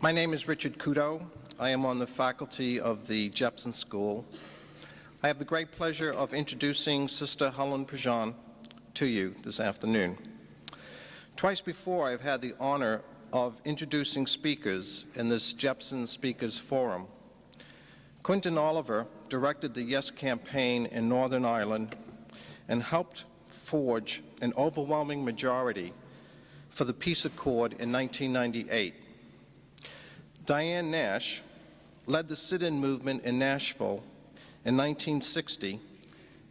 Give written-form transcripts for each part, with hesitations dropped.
My name is Richard Couto. I am on the faculty of the Jepson School. I have the great pleasure of introducing Sister Helen Prejean to you this afternoon. Twice before, I've had the honor of introducing speakers in this Jepson Speakers Forum. Quentin Oliver directed the Yes campaign in Northern Ireland and helped forge an overwhelming majority for the peace accord in 1998. Diane Nash led the sit-in movement in Nashville in 1960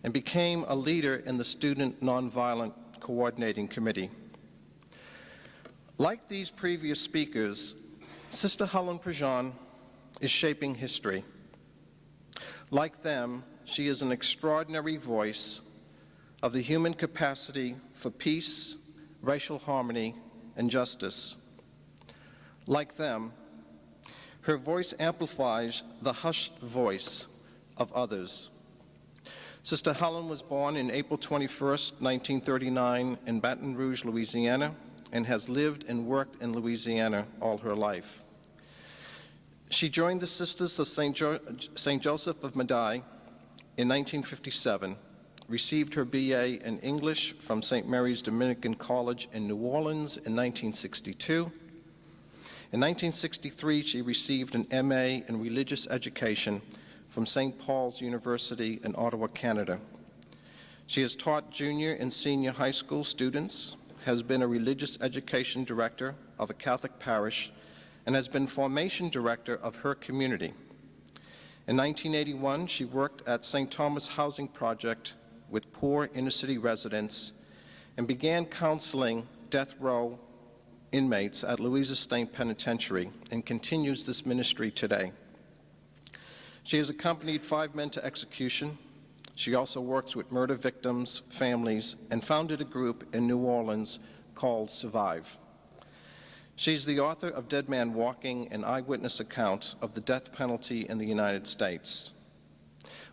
and became a leader in the Student Nonviolent Coordinating Committee. Like these previous speakers, Sister Helen Prejean is shaping history. Like them, she is an extraordinary voice of the human capacity for peace, racial harmony, and justice. Like them, her voice amplifies the hushed voice of others. Sister Helen was born on April 21st, 1939 in Baton Rouge, Louisiana, and has lived and worked in Louisiana all her life. She joined the Sisters of St. Joseph of Madai in 1957, received her BA in English from St. Mary's Dominican College in New Orleans in 1962. In 1963, she received an MA in Religious Education from St. Paul's University in Ottawa, Canada. She has taught junior and senior high school students, has been a religious education director of a Catholic parish, and has been formation director of her community. In 1981, she worked at St. Thomas Housing Project with poor inner-city residents and began counseling death row inmates at Louisa State Penitentiary and continues this ministry today. She has accompanied 5 men to execution. She also works with murder victims' families and founded a group in New Orleans called Survive. She's the author of Dead Man Walking, an eyewitness account of the death penalty in the United States.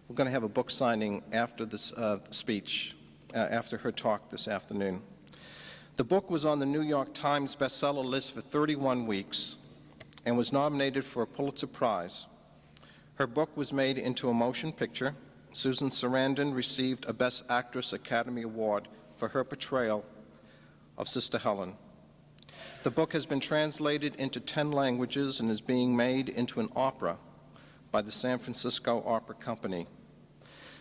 We're going to have a book signing after this speech, after her talk this afternoon. The book was on the New York Times bestseller list for 31 weeks and was nominated for a Pulitzer Prize. Her book was made into a motion picture. Susan Sarandon received a Best Actress Academy Award for her portrayal of Sister Helen. The book has been translated into 10 languages and is being made into an opera by the San Francisco Opera Company.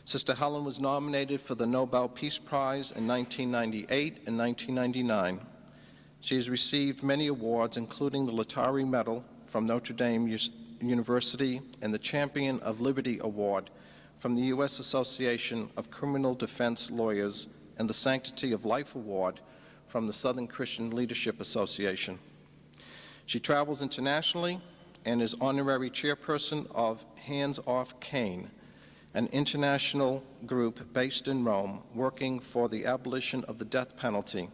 Sister Helen was nominated for the Nobel Peace Prize in 1998 and 1999. She has received many awards, including the Latari Medal from Notre Dame University and the Champion of Liberty Award from the U.S. Association of Criminal Defense Lawyers and the Sanctity of Life Award from the Southern Christian Leadership Association. She travels internationally and is honorary chairperson of Hands Off Cain, an international group based in Rome working for the abolition of the death penalty.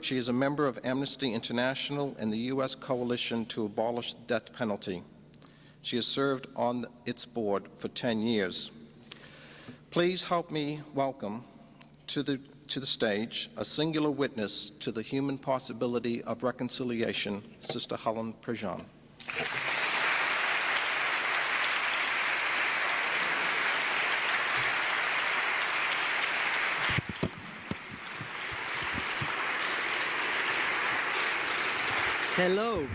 She is a member of Amnesty International and the U.S. Coalition to Abolish the Death Penalty. She has served on its board for 10 years. Please help me welcome to the stage a singular witness to the human possibility of reconciliation, Sister Helen Prejean. Hello.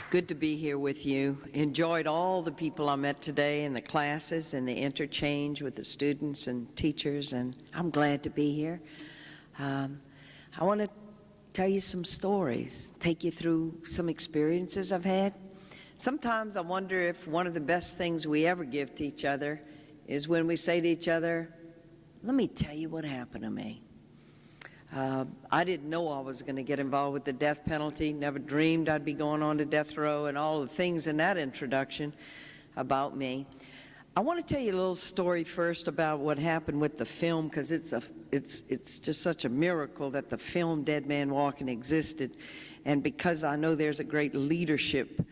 Good to be here with you. Enjoyed all the people I met today in the classes and the interchange with the students and teachers, and I'm glad to be here. I want to tell you some stories, take you through some experiences I've had. Sometimes I wonder if one of the best things we ever give to each other is when we say to each other, "Let me tell you what happened to me." I didn't know I was going to get involved with the death penalty, never dreamed I'd be going on to death row and all the things in that introduction about me. I want to tell you a little story first about what happened with the film, because it's just such a miracle that the film Dead Man Walking existed, and because I know there's a great leadership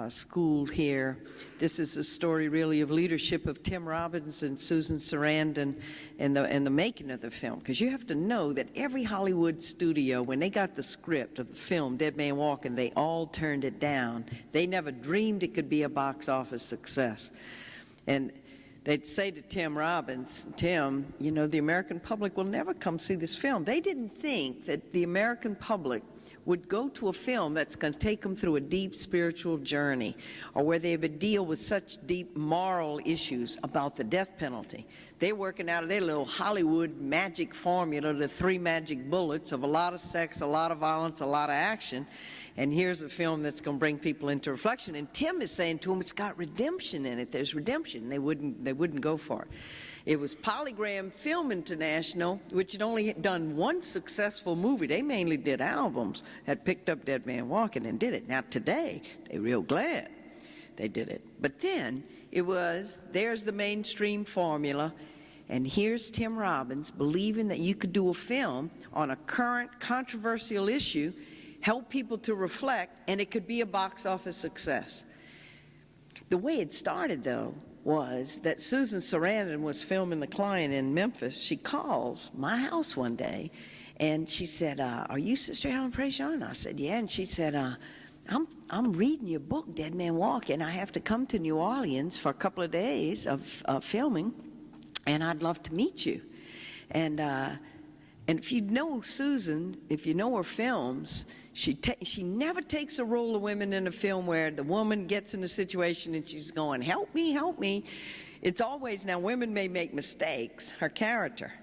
school here. This is a story really of leadership of Tim Robbins and Susan Sarandon and the making of the film. Because you have to know that every Hollywood studio, when they got the script of the film Dead Man Walking, they all turned it down. They never dreamed it could be a box office success. And they'd say to Tim Robbins, Tim, you know, the American public will never come see this film. They didn't think that the American public would go to a film that's going to take them through a deep spiritual journey, or where they would deal with such deep moral issues about the death penalty. They're working out of their little Hollywood magic formula, the 3 magic bullets of a lot of sex, a lot of violence, a lot of action. And here's a film that's going to bring people into reflection. And Tim is saying to them, it's got redemption in it. There's redemption. They wouldn't go for it. It was Polygram Film International, which had only done one successful movie. They mainly did albums, had picked up Dead Man Walking and did it. Now today, they're real glad they did it. But then it was, there's the mainstream formula, and here's Tim Robbins believing that you could do a film on a current controversial issue, help people to reflect, and it could be a box office success. The way it started, though, was that Susan Sarandon was filming The Client in Memphis. She calls my house one day, and she said, are you Sister Helen Prejean? I said, yeah. And she said, I'm reading your book, Dead Man Walking. I have to come to New Orleans for a couple of days of filming, and I'd love to meet you. And if you know Susan, if you know her films, she never takes a role of women in a film where the woman gets in a situation and she's going, help me, help me. It's always, now women may make mistakes, her character,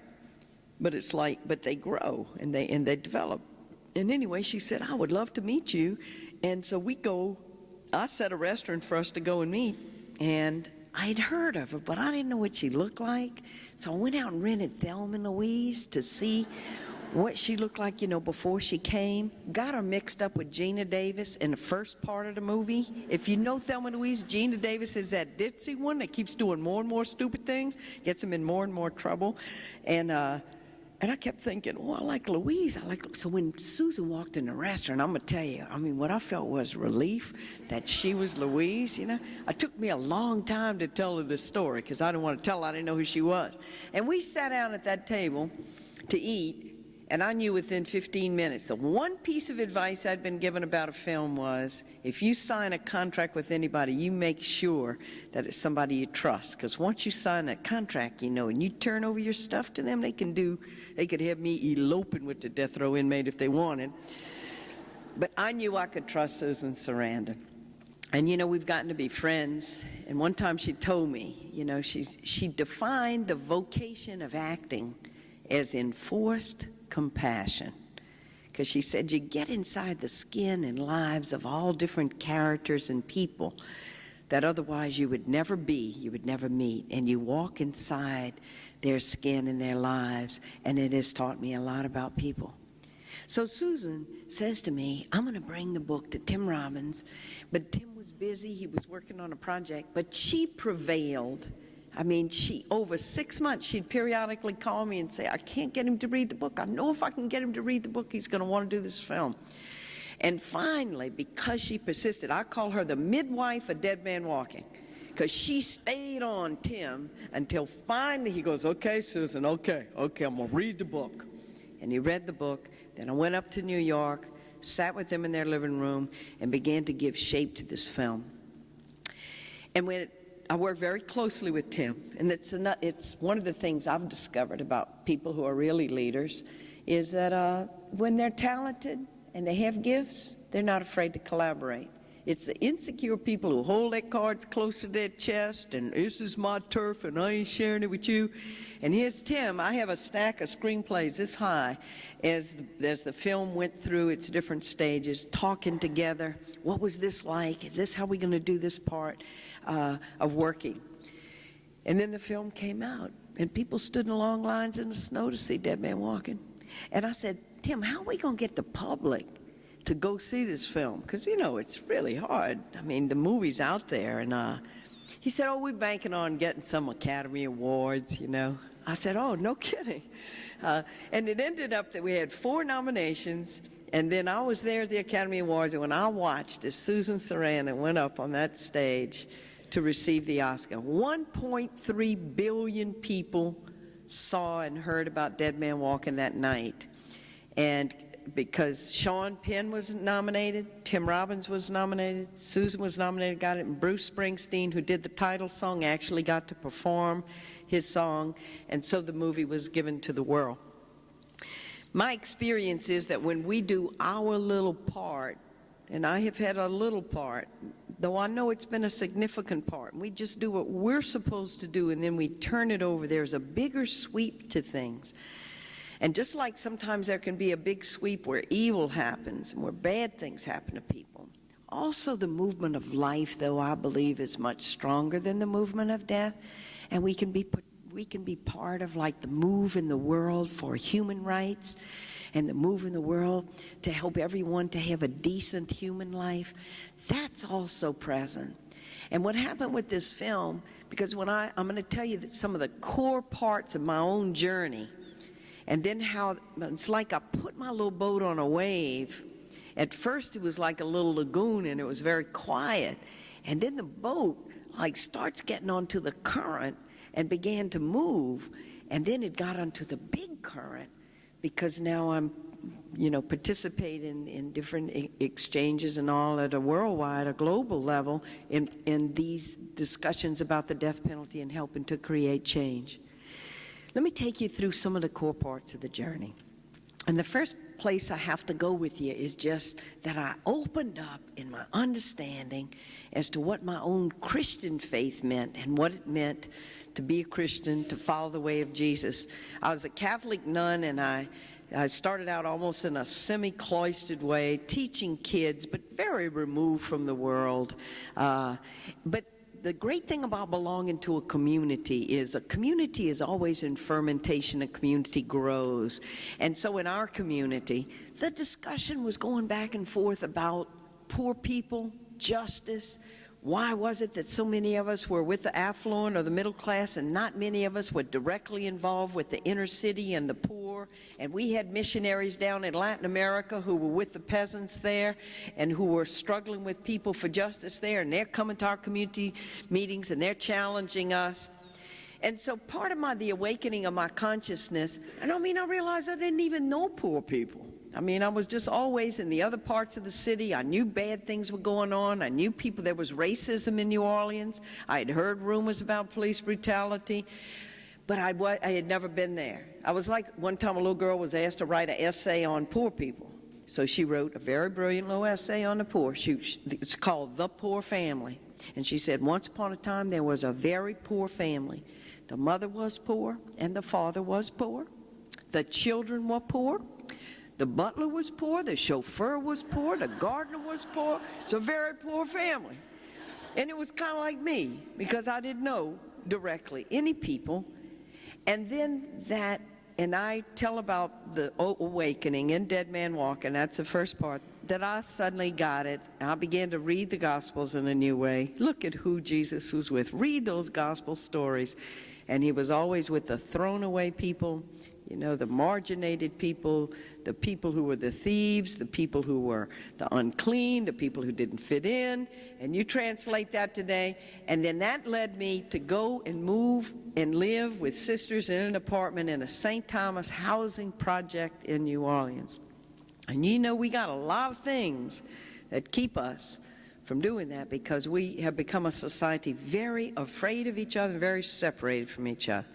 but it's like, but they grow and they develop. And anyway, she said, I would love to meet you. And so we go, I set a restaurant for us to go and meet, and I'd heard of her, but I didn't know what she looked like. So I went out and rented Thelma and Louise to see what she looked like, you know, before she came. Got her mixed up with Gina Davis in the first part of the movie. If you know Thelma and Louise, Gina Davis is that ditzy one that keeps doing more and more stupid things, gets them in more and more trouble. And I kept thinking, oh, I like Louise. So when Susan walked in the restaurant, I'm going to tell you, I mean, what I felt was relief that she was Louise, you know. It took me a long time to tell her this story because I didn't want to tell her. I didn't know who she was. And we sat down at that table to eat, and I knew within 15 minutes, the one piece of advice I'd been given about a film was, if you sign a contract with anybody, you make sure that it's somebody you trust. Because once you sign that contract, you know, and you turn over your stuff to them, they could have me eloping with the death row inmate if they wanted. But I knew I could trust Susan Sarandon. And, you know, we've gotten to be friends. And one time she told me, you know, she defined the vocation of acting as enforced compassion. Because she said you get inside the skin and lives of all different characters and people that otherwise you would never be, you would never meet. And you walk inside their skin and their lives, and it has taught me a lot about people. So Susan says to me, I'm going to bring the book to Tim Robbins, but Tim was busy, he was working on a project, but she prevailed. I mean, over 6 months, she'd periodically call me and say, I can't get him to read the book. I know if I can get him to read the book, he's going to want to do this film. And finally, because she persisted, I call her the midwife of Dead Man Walking, because she stayed on Tim until finally he goes, okay, Susan, okay, I'm going to read the book. And he read the book. Then I went up to New York, sat with them in their living room, and began to give shape to this film. And I work very closely with Tim, and it's one of the things I've discovered about people who are really leaders is that when they're talented and they have gifts, they're not afraid to collaborate. It's the insecure people who hold their cards close to their chest and this is my turf and I ain't sharing it with you. And here's Tim. I have a stack of screenplays this high as the film went through its different stages, talking together. What was this like? Is this how we're going to do this part of working? And then the film came out, and people stood in long lines in the snow to see Dead Man Walking. And I said, Tim, how are we going to get the public to go see this film? Because, you know, it's really hard. I mean, the movie's out there. And he said, oh, we're banking on getting some Academy Awards, you know. I said, oh, no kidding. And it ended up that we had 4 nominations, And then I was there at the Academy Awards, and when I watched as Susan Sarandon went up on that stage to receive the Oscar, 1.3 billion people saw and heard about Dead Man Walking that night. And because Sean Penn was nominated, Tim Robbins was nominated, Susan was nominated, got it, and Bruce Springsteen, who did the title song, actually got to perform his song, and so the movie was given to the world. My experience is that when we do our little part, and I have had a little part, though I know it's been a significant part, and we just do what we're supposed to do, and then we turn it over, there's a bigger sweep to things. And just like sometimes there can be a big sweep where evil happens and where bad things happen to people, also the movement of life, though, I believe is much stronger than the movement of death. And we can be part of like the move in the world for human rights and the move in the world to help everyone to have a decent human life. That's also present. And what happened with this film, because when I'm going to tell you that some of the core parts of my own journey, and then how it's like I put my little boat on a wave. At first it was like a little lagoon and it was very quiet. And then the boat like starts getting onto the current and began to move. And then it got onto the big current because now I'm, participating in different exchanges and all at a worldwide, a global level in these discussions about the death penalty and helping to create change. Let me take you through some of the core parts of the journey. And the first place I have to go with you is just that I opened up in my understanding as to what my own Christian faith meant and what it meant to be a Christian, to follow the way of Jesus. I was a Catholic nun, and I started out almost in a semi-cloistered way, teaching kids, but very removed from the world. But the great thing about belonging to a community is always in fermentation. A community grows. And so in our community, the discussion was going back and forth about poor people, justice. Why was it that so many of us were with the affluent or the middle class and not many of us were directly involved with the inner city and the poor? And we had missionaries down in Latin America who were with the peasants there and who were struggling with people for justice there, and they're coming to our community meetings and they're challenging us. And so part of the awakening of my consciousness, and I realized I didn't even know poor people. I was just always in the other parts of the city. I knew bad things were going on. I knew there was racism in New Orleans. I had heard rumors about police brutality, but I had never been there. I was like, one time a little girl was asked to write an essay on poor people. So she wrote a very brilliant little essay on the poor. It's called The Poor Family. And she said, once upon a time there was a very poor family. The mother was poor and the father was poor. The children were poor. The butler was poor, the chauffeur was poor, the gardener was poor. It's a very poor family. And it was kind of like me, because I didn't know directly any people. And then and I tell about the awakening in Dead Man Walking, that's the first part, that I suddenly got it. I began to read the Gospels in a new way. Look at who Jesus was with. Read those Gospel stories. And he was always with the thrown away people, the marginated people, the people who were the thieves, the people who were the unclean, the people who didn't fit in. And you translate that today. And then that led me to go and move and live with sisters in an apartment in a St. Thomas housing project in New Orleans. And we got a lot of things that keep us from doing that because we have become a society very afraid of each other, very separated from each other.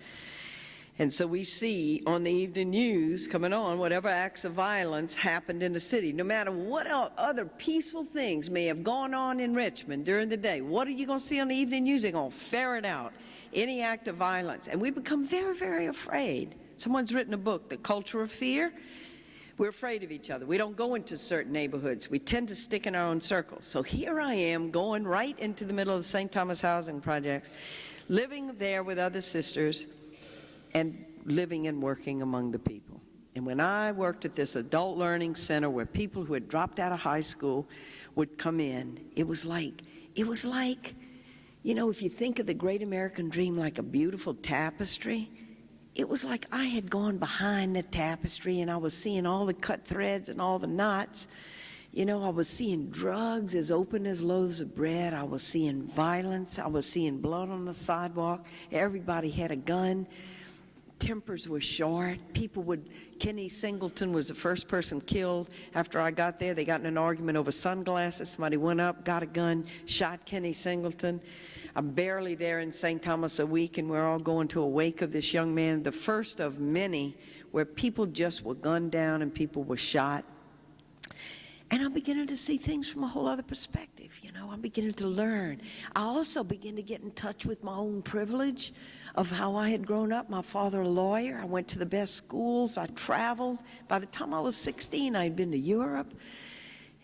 And so we see on the evening news coming on whatever acts of violence happened in the city. No matter what other peaceful things may have gone on in Richmond during the day, what are you going to see on the evening news? They're going to ferret out any act of violence. And we become very, very afraid. Someone's written a book, The Culture of Fear. We're afraid of each other. We don't go into certain neighborhoods. We tend to stick in our own circles. So here I am going right into the middle of the St. Thomas housing projects, living there with other sisters, and living and working among the people. And when I worked at this adult learning center where people who had dropped out of high school would come in, it was like, if you think of the great American dream like a beautiful tapestry, it was like I had gone behind the tapestry and I was seeing all the cut threads and all the knots. You know, I was seeing drugs as open as loaves of bread. I was seeing violence. I was seeing blood on the sidewalk. Everybody had a gun. Tempers were short. Kenny Singleton was the first person killed. After I got there, they got in an argument over sunglasses. Somebody went up, got a gun, shot Kenny Singleton. I'm barely there in St. Thomas a week, and we're all going to a wake of this young man, the first of many where people just were gunned down and people were shot. And I'm beginning to see things from a whole other perspective. You know, I'm beginning to learn. I also begin to get in touch with my own privilege of how I had grown up. My father, a lawyer. I went to the best schools. I traveled. By the time I was 16, I'd been to Europe.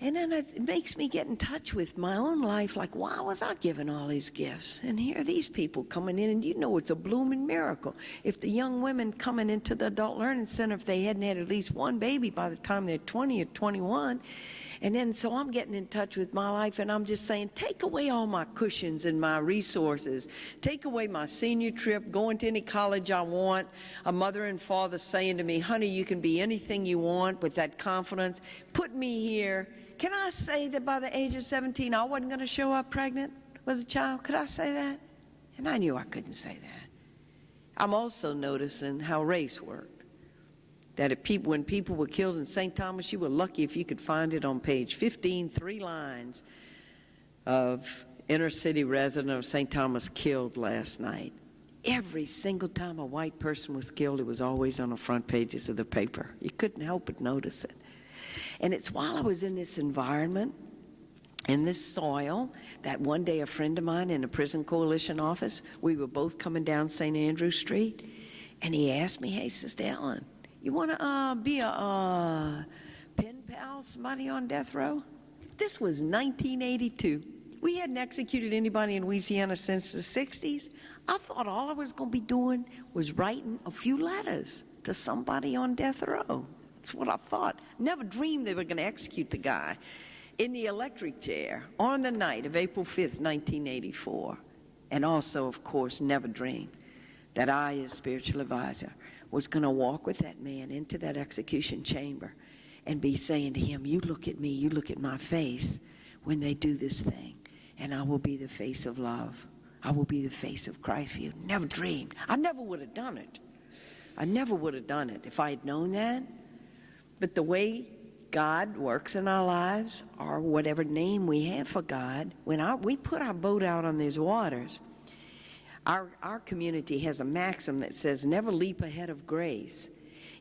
And then it makes me get in touch with my own life, like, why was I given all these gifts? And here are these people coming in, and you know it's a blooming miracle. If the young women coming into the Adult Learning Center, if they hadn't had at least one baby by the time they're 20 or 21, and then so I'm getting in touch with my life, and I'm just saying, take away all my cushions and my resources. Take away my senior trip, going to any college I want, a mother and father saying to me, honey, you can be anything you want with that confidence. Put me here. Can I say that by the age of 17, I wasn't going to show up pregnant with a child? Could I say that? And I knew I couldn't say that. I'm also noticing how race worked. That when people were killed in St. Thomas, you were lucky if you could find it on page 15, 3 lines of inner city resident of St. Thomas killed last night. Every single time a white person was killed, it was always on the front pages of the paper. You couldn't help but notice it. And it's while I was in this environment, in this soil, that one day a friend of mine in a prison coalition office, we were both coming down St. Andrew Street, and he asked me, hey, Sister Helen, you want to be a pen pal, somebody on death row? This was 1982. We hadn't executed anybody in Louisiana since the 60s. I thought all I was going to be doing was writing a few letters to somebody on death row. That's what I thought. Never dreamed they were going to execute the guy in the electric chair on the night of April 5th, 1984. And also, of course, never dreamed that I, as spiritual advisor, was going to walk with that man into that execution chamber and be saying to him, you look at me, you look at my face when they do this thing, and I will be the face of love. I will be the face of Christ for you. Never dreamed. I never would have done it. I never would have done it if I had known that. But the way God works in our lives, or whatever name we have for God, when we put our boat out on these waters, our community has a maxim that says, never leap ahead of grace.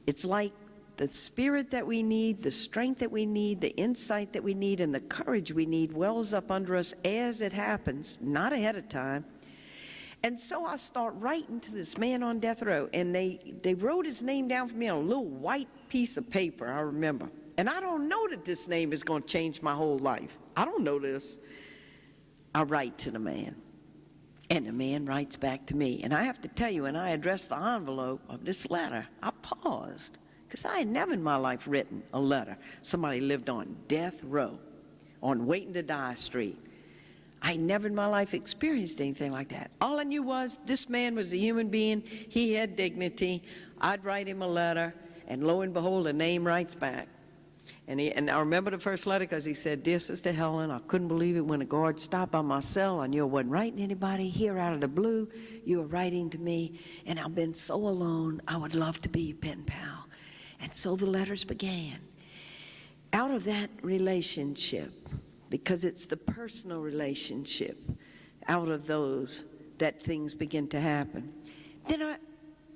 It's like the spirit that we need, the strength that we need, the insight that we need, and the courage we need wells up under us as it happens, not ahead of time. And so I start writing to this man on death row, and they wrote his name down for me on a little white piece of paper, I remember. And I don't know that this name is going to change my whole life. I don't know this. I write to the man, and the man writes back to me. And I have to tell you, when I addressed the envelope of this letter, I paused, because I had never in my life written a letter. Somebody lived on death row, on waiting to die street. I never in my life experienced anything like that. All I knew was this man was a human being. He had dignity. I'd write him a letter, and lo and behold, the name writes back. And I remember the first letter because he said, dear Sister Helen, I couldn't believe it when the guard stopped by my cell. I knew I wasn't writing to anybody. Here out of the blue, you were writing to me, and I've been so alone. I would love to be your pen pal. And so the letters began. Out of that relationship, because it's the personal relationship, out of those that things begin to happen. Then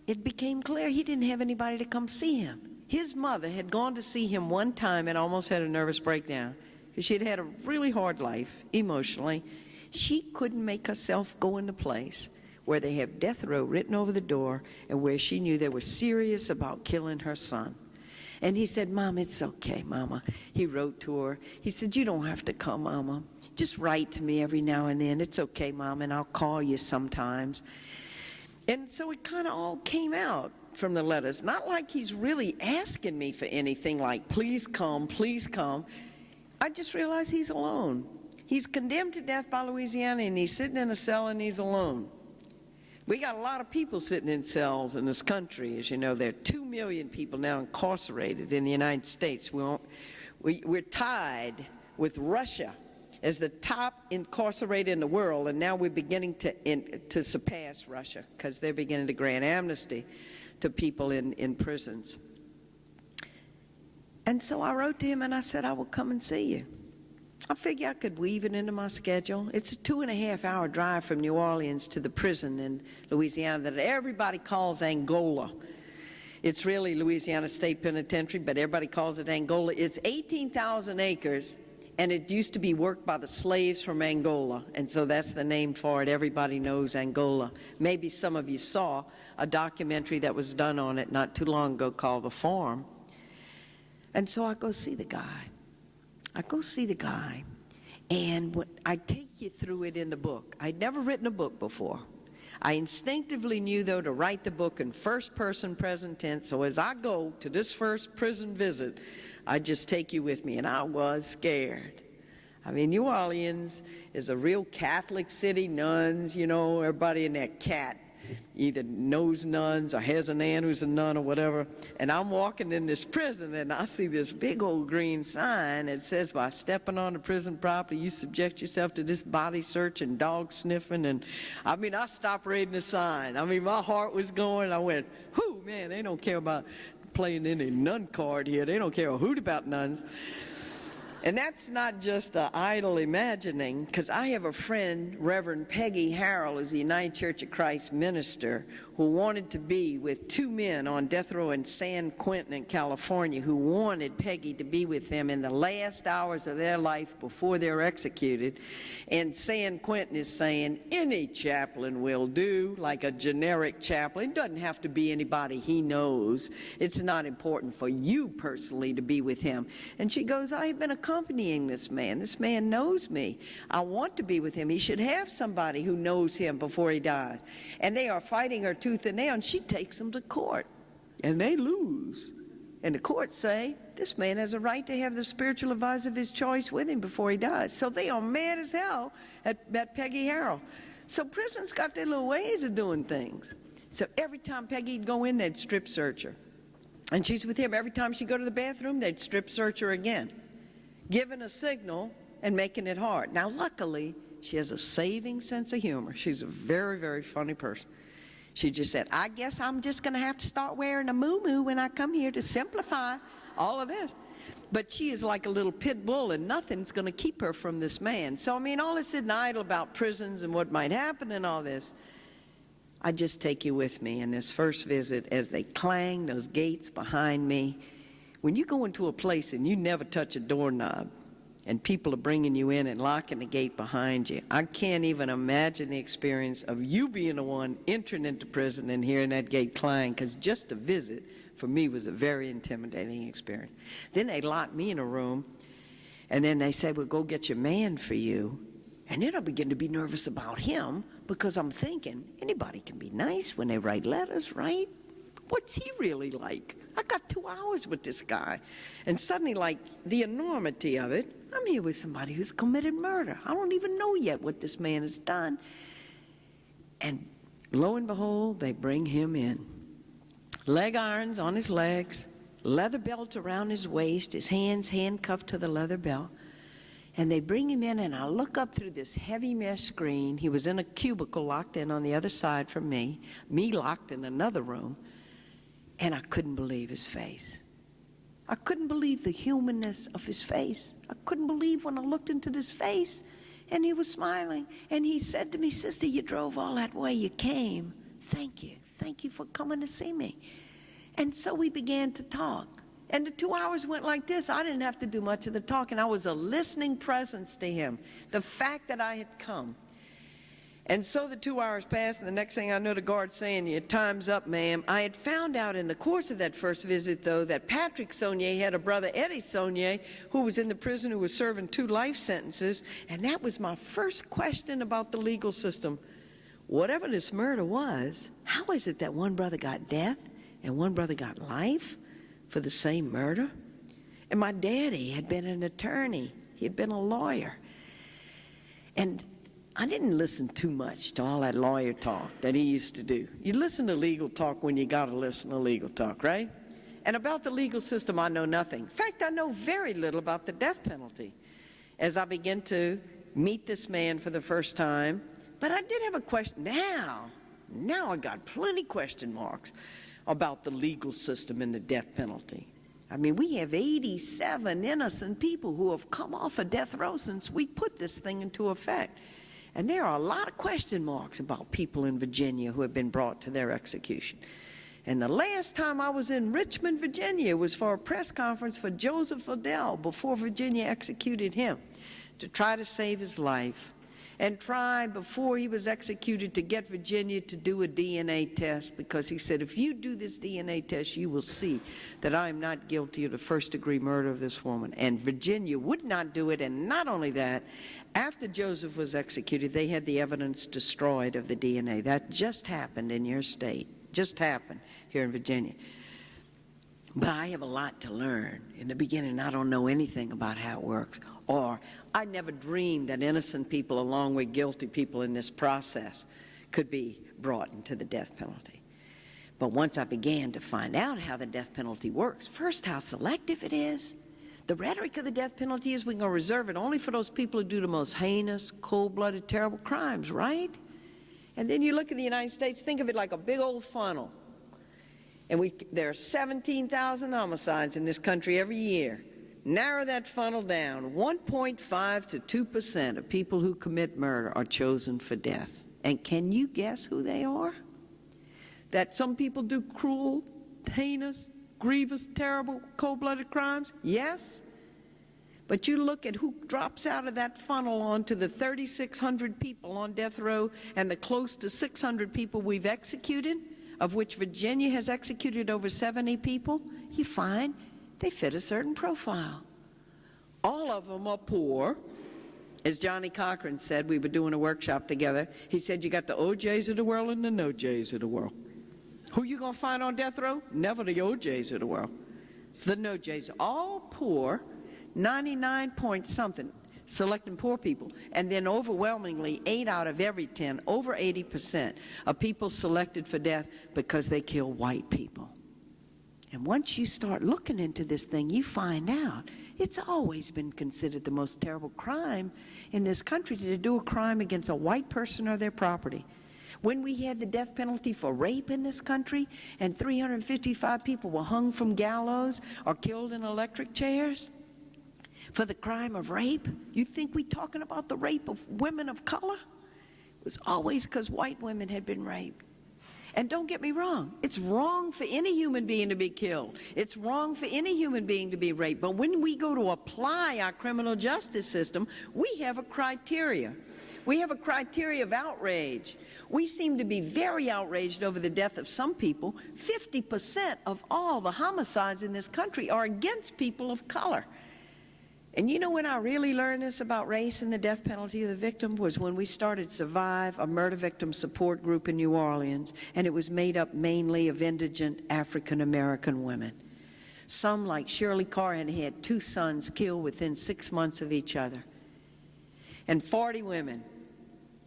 it became clear he didn't have anybody to come see him. His mother had gone to see him one time and almost had a nervous breakdown because she'd had a really hard life emotionally. She couldn't make herself go in the place where they have death row written over the door and where she knew they were serious about killing her son. And he said, Mom, it's okay, Mama. He wrote to her. He said, you don't have to come, Mama. Just write to me every now and then. It's okay, Mom, and I'll call you sometimes. And so it kind of all came out from the letters. Not like he's really asking me for anything like, please come, please come. I just realized he's alone. He's condemned to death by Louisiana, and he's sitting in a cell and he's alone. We got a lot of people sitting in cells in this country. As you know, there are 2 million people now incarcerated in the United States. We're tied with Russia as the top incarcerated in the world, and now we're beginning to surpass Russia because they're beginning to grant amnesty to people in prisons. And so I wrote to him and I said, I will come and see you. I figure I could weave it into my schedule. It's a 2.5-hour drive from New Orleans to the prison in Louisiana that everybody calls Angola. It's really Louisiana State Penitentiary, but everybody calls it Angola. It's 18,000 acres, and it used to be worked by the slaves from Angola, and so that's the name for it. Everybody knows Angola. Maybe some of you saw a documentary that was done on it not too long ago called The Farm. And so I go see the guy. And I take you through it in the book. I'd never written a book before. I instinctively knew, though, to write the book in first-person present tense, so as I go to this first prison visit, I just take you with me, and I was scared. I mean, New Orleans is a real Catholic city, nuns, you know, everybody in that cat either knows nuns or has an aunt who's a nun or whatever. And I'm walking in this prison and I see this big old green sign that says, by stepping on the prison property, you subject yourself to this body search and dog sniffing. And I mean, I stopped reading the sign. I mean, my heart was going. I went, whoo, man, they don't care about playing any nun card here. They don't care a hoot about nuns. And that's not just idle imagining, because I have a friend, Reverend Peggy Harrell, is a United Church of Christ minister, who wanted to be with 2 men on death row in San Quentin in California, who wanted Peggy to be with them in the last hours of their life before they're executed. And San Quentin is saying any chaplain will do, like a generic chaplain. It doesn't have to be anybody he knows. It's not important for you personally to be with him. And she goes, I have been accompanying this man. This man knows me. I want to be with him. He should have somebody who knows him before he dies. And they are fighting her tooth and nail, and she takes them to court, and they lose. And the courts say, this man has a right to have the spiritual advisor of his choice with him before he dies. So they are mad as hell at Peggy Harrell. So prison's got their little ways of doing things. So every time Peggy'd go in, they'd strip search her. And she's with him. Every time she'd go to the bathroom, they'd strip search her again, giving a signal and making it hard. Now, luckily, she has a saving sense of humor. She's a very, very funny person. She just said, I guess I'm just going to have to start wearing a muumuu when I come here to simplify all of this. But she is like a little pit bull, and nothing's going to keep her from this man. So, I mean, all this sitting idle about prisons and what might happen and all this, I just take you with me in this first visit as they clang those gates behind me. When you go into a place and you never touch a doorknob, and people are bringing you in and locking the gate behind you, I can't even imagine the experience of you being the one entering into prison and hearing that gate clang, because just to visit, for me, was a very intimidating experience. Then they locked me in a room, and then they said, well, go get your man for you. And then I begin to be nervous about him, because I'm thinking, anybody can be nice when they write letters, right? What's he really like? I got 2 hours with this guy. And suddenly, like, the enormity of it, I'm here with somebody who's committed murder. I don't even know yet what this man has done. And lo and behold, they bring him in. Leg irons on his legs, leather belt around his waist, his hands handcuffed to the leather belt. And they bring him in, and I look up through this heavy mesh screen. He was in a cubicle locked in on the other side from me locked in another room. And I couldn't believe his face. I couldn't believe the humanness of his face. I couldn't believe when I looked into his face and he was smiling. And he said to me, Sister, you drove all that way, you came. Thank you. Thank you for coming to see me. And so we began to talk. And the 2 hours went like this. I didn't have to do much of the talking. I was a listening presence to him. The fact that I had come. And so the 2 hours passed, and the next thing I know, the guard's saying, your time's up, ma'am. I had found out in the course of that first visit, though, that Patrick Saunier had a brother, Eddie Saunier, who was in the prison, who was serving 2 life sentences. And that was my first question about the legal system. Whatever this murder was, how is it that one brother got death and one brother got life for the same murder? And my daddy had been an attorney. He had been a lawyer. And I didn't listen too much to all that lawyer talk that he used to do. You listen to legal talk when you got to listen to legal talk, right? And about the legal system, I know nothing. In fact, I know very little about the death penalty as I begin to meet this man for the first time. But I did have a question. Now I got plenty question marks about the legal system and the death penalty. I mean, we have 87 innocent people who have come off of death row since we put this thing into effect. And there are a lot of question marks about people in Virginia who have been brought to their execution. And the last time I was in Richmond, Virginia, was for a press conference for Joseph Liddell before Virginia executed him, to try to save his life and try before he was executed to get Virginia to do a DNA test, because he said, if you do this DNA test, you will see that I am not guilty of the first-degree murder of this woman. And Virginia would not do it. And not only that, after Joseph was executed, they had the evidence destroyed of the DNA. That just happened in your state, just happened here in Virginia. But I have a lot to learn. In the beginning, I don't know anything about how it works. Or I never dreamed that innocent people, along with guilty people in this process, could be brought into the death penalty. But once I began to find out how the death penalty works, first, how selective it is. The rhetoric of the death penalty is we're going to reserve it only for those people who do the most heinous, cold-blooded, terrible crimes, right? And then you look at the United States, think of it like a big old funnel. And there are 17,000 homicides in this country every year. Narrow that funnel down. 1.5 to 2% of people who commit murder are chosen for death. And can you guess who they are? That some people do cruel, heinous, grievous, terrible, cold-blooded crimes? Yes. But you look at who drops out of that funnel onto the 3,600 people on death row and the close to 600 people we've executed, of which Virginia has executed over 70 people, you find they fit a certain profile. All of them are poor. As Johnny Cochran said, we were doing a workshop together, he said, you got the OJs of the world and the no J's of the world. Who you gonna find on death row? Never the OJs of the world. The no J's, all poor, 99 point something, selecting poor people, and then overwhelmingly 8 out of every 10, over 80% of people selected for death because they kill white people. And once you start looking into this thing, you find out it's always been considered the most terrible crime in this country to do a crime against a white person or their property. When we had the death penalty for rape in this country and 355 people were hung from gallows or killed in electric chairs, for the crime of rape, you think we're talking about the rape of women of color? It was always because white women had been raped. And don't get me wrong, it's wrong for any human being to be killed. It's wrong for any human being to be raped. But when we go to apply our criminal justice system, we have a criteria. We have a criteria of outrage. We seem to be very outraged over the death of some people. 50% of all the homicides in this country are against people of color. And you know when I really learned this about race and the death penalty of the victim was when we started Survive, a murder victim support group in New Orleans, and it was made up mainly of indigent African-American women. Some, like Shirley Carr, had 2 sons killed within 6 months of each other. And 40 women,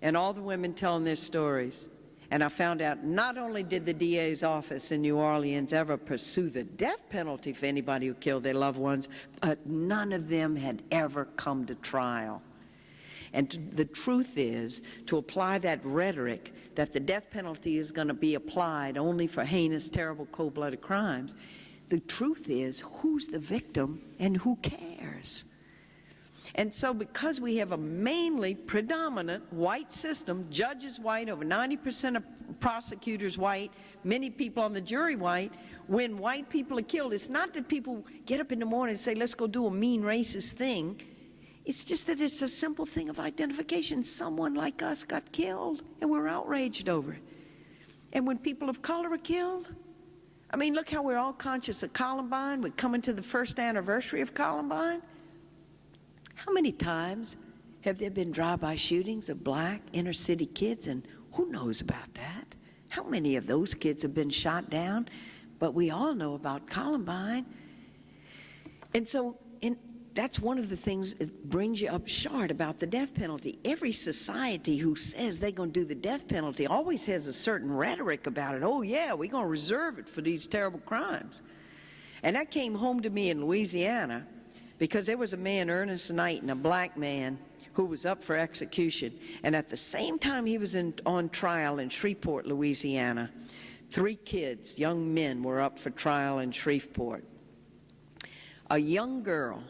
and all the women telling their stories. And I found out not only did the DA's office in New Orleans ever pursue the death penalty for anybody who killed their loved ones, but none of them had ever come to trial. And the truth is, to apply that rhetoric that the death penalty is going to be applied only for heinous, terrible, cold-blooded crimes, the truth is, who's the victim and who cares? And so because we have a mainly predominant white system, judges white, over 90% of prosecutors white, many people on the jury white, when white people are killed, it's not that people get up in the morning and say, let's go do a mean racist thing. It's just that it's a simple thing of identification. Someone like us got killed, and we're outraged over it. And when people of color are killed, I mean, look how we're all conscious of Columbine. We're coming to the first anniversary of Columbine. How many times have there been drive-by shootings of black inner-city kids, and who knows about that? How many of those kids have been shot down? But we all know about Columbine. And so that's one of the things that brings you up short about the death penalty. Every society who says they're going to do the death penalty always has a certain rhetoric about it. Oh, yeah, we're going to reserve it for these terrible crimes. And that came home to me in Louisiana because there was a man, Ernest Knighton, a black man, who was up for execution. And at the same time he was on trial in Shreveport, Louisiana, 3 kids, young men, were up for trial in Shreveport. A young girl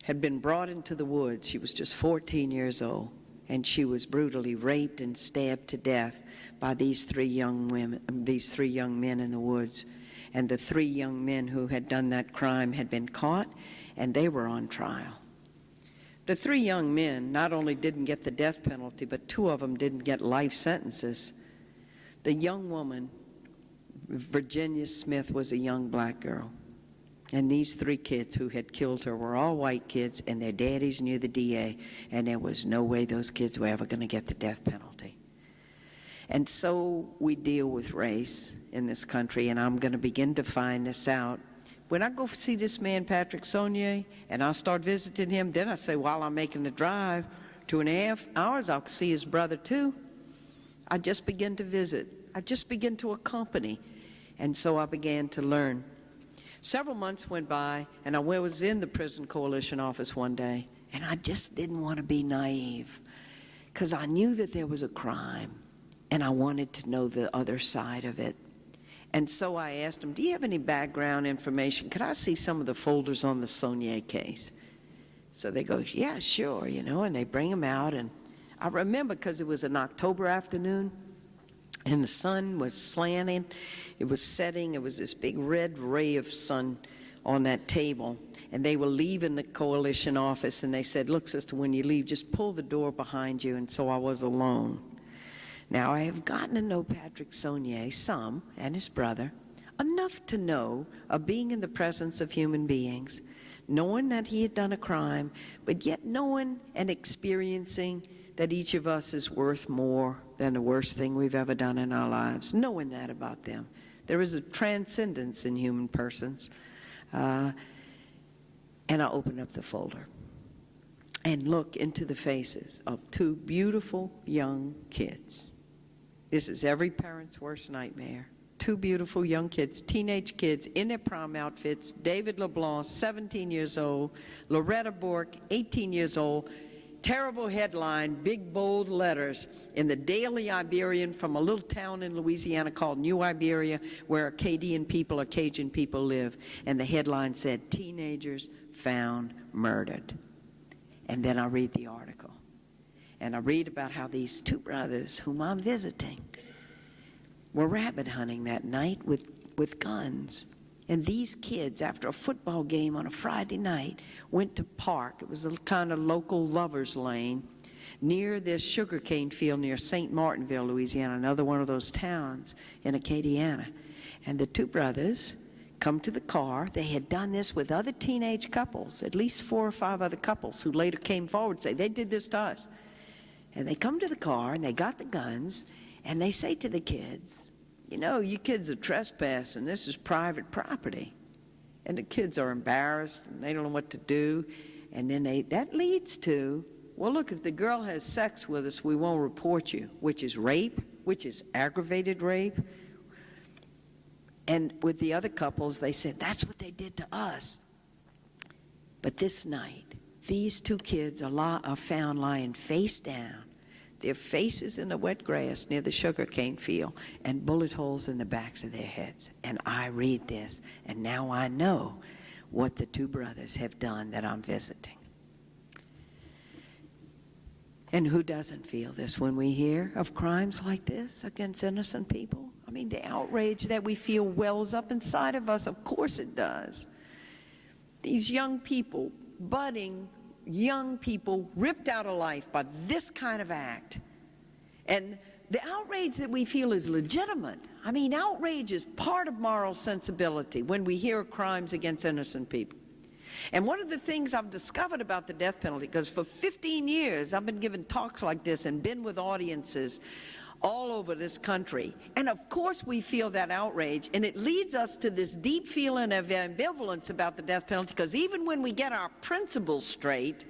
had been brought into the woods. She was just 14 years old, and she was brutally raped and stabbed to death by these 3 young men in the woods. And the 3 young men who had done that crime had been caught, and they were on trial. The 3 young men not only didn't get the death penalty, but 2 of them didn't get life sentences. The young woman, Virginia Smith, was a young black girl. And these 3 kids who had killed her were all white kids, and their daddies knew the DA, and there was no way those kids were ever going to get the death penalty. And so we deal with race in this country, and I'm going to begin to find this out. When I go see this man, Patrick Saunier, and I start visiting him, then I say, while I'm making the drive 2.5 hours, I'll see his brother too. I just begin to visit. I just begin to accompany. And so I began to learn. Several months went by, and I was in the Prison Coalition office one day, and I just didn't want to be naive because I knew that there was a crime, and I wanted to know the other side of it. And so I asked him, do you have any background information? Could I see some of the folders on the Saunier case? So they go, yeah, sure, you know, and they bring them out. And I remember because it was an October afternoon, and the sun was slanting, it was setting, it was this big red ray of sun on that table, and they were leaving the coalition office, and they said, look, sister, when you leave, just pull the door behind you. And so I was alone. Now, I have gotten to know Patrick Saunier some, and his brother, enough to know of being in the presence of human beings, knowing that he had done a crime, but yet knowing and experiencing that each of us is worth more than the worst thing we've ever done in our lives, knowing that about them. There is a transcendence in human persons. And I open up the folder and look into the faces of 2 beautiful young kids. This is every parent's worst nightmare. 2 beautiful young kids, teenage kids in their prom outfits. David LeBlanc, 17 years old. Loretta Bork, 18 years old. Terrible headline, big bold letters in the Daily Iberian from a little town in Louisiana called New Iberia, where Acadian people or Cajun people live. And the headline said, teenagers found murdered. And then I read the article. And I read about how these 2 brothers whom I'm visiting were rabbit hunting that night with guns. And these kids, after a football game on a Friday night, went to park. It was a kind of local lover's lane near this sugarcane field near St. Martinville, Louisiana, another one of those towns in Acadiana. And the 2 brothers come to the car. They had done this with other teenage couples, at least 4 or 5 other couples who later came forward and say, they did this to us. And they come to the car, and they got the guns, and they say to the kids, you know, you kids are trespassing. This is private property. And the kids are embarrassed, and they don't know what to do. And then that leads to, well, look, if the girl has sex with us, we won't report you, which is rape, which is aggravated rape. And with the other couples, they said, that's what they did to us. But this night, these 2 kids are found lying face down, their faces in the wet grass near the sugarcane field, and bullet holes in the backs of their heads. And I read this, and now I know what the 2 brothers have done that I'm visiting. And who doesn't feel this when we hear of crimes like this against innocent people? I mean, the outrage that we feel wells up inside of us, of course it does. These young people, budding young people, ripped out of life by this kind of act. And the outrage that we feel is legitimate. I mean, outrage is part of moral sensibility when we hear crimes against innocent people. And one of the things I've discovered about the death penalty, because for 15 years I've been giving talks like this and been with audiences all over this country. And of course we feel that outrage, and it leads us to this deep feeling of ambivalence about the death penalty, because even when we get our principles straight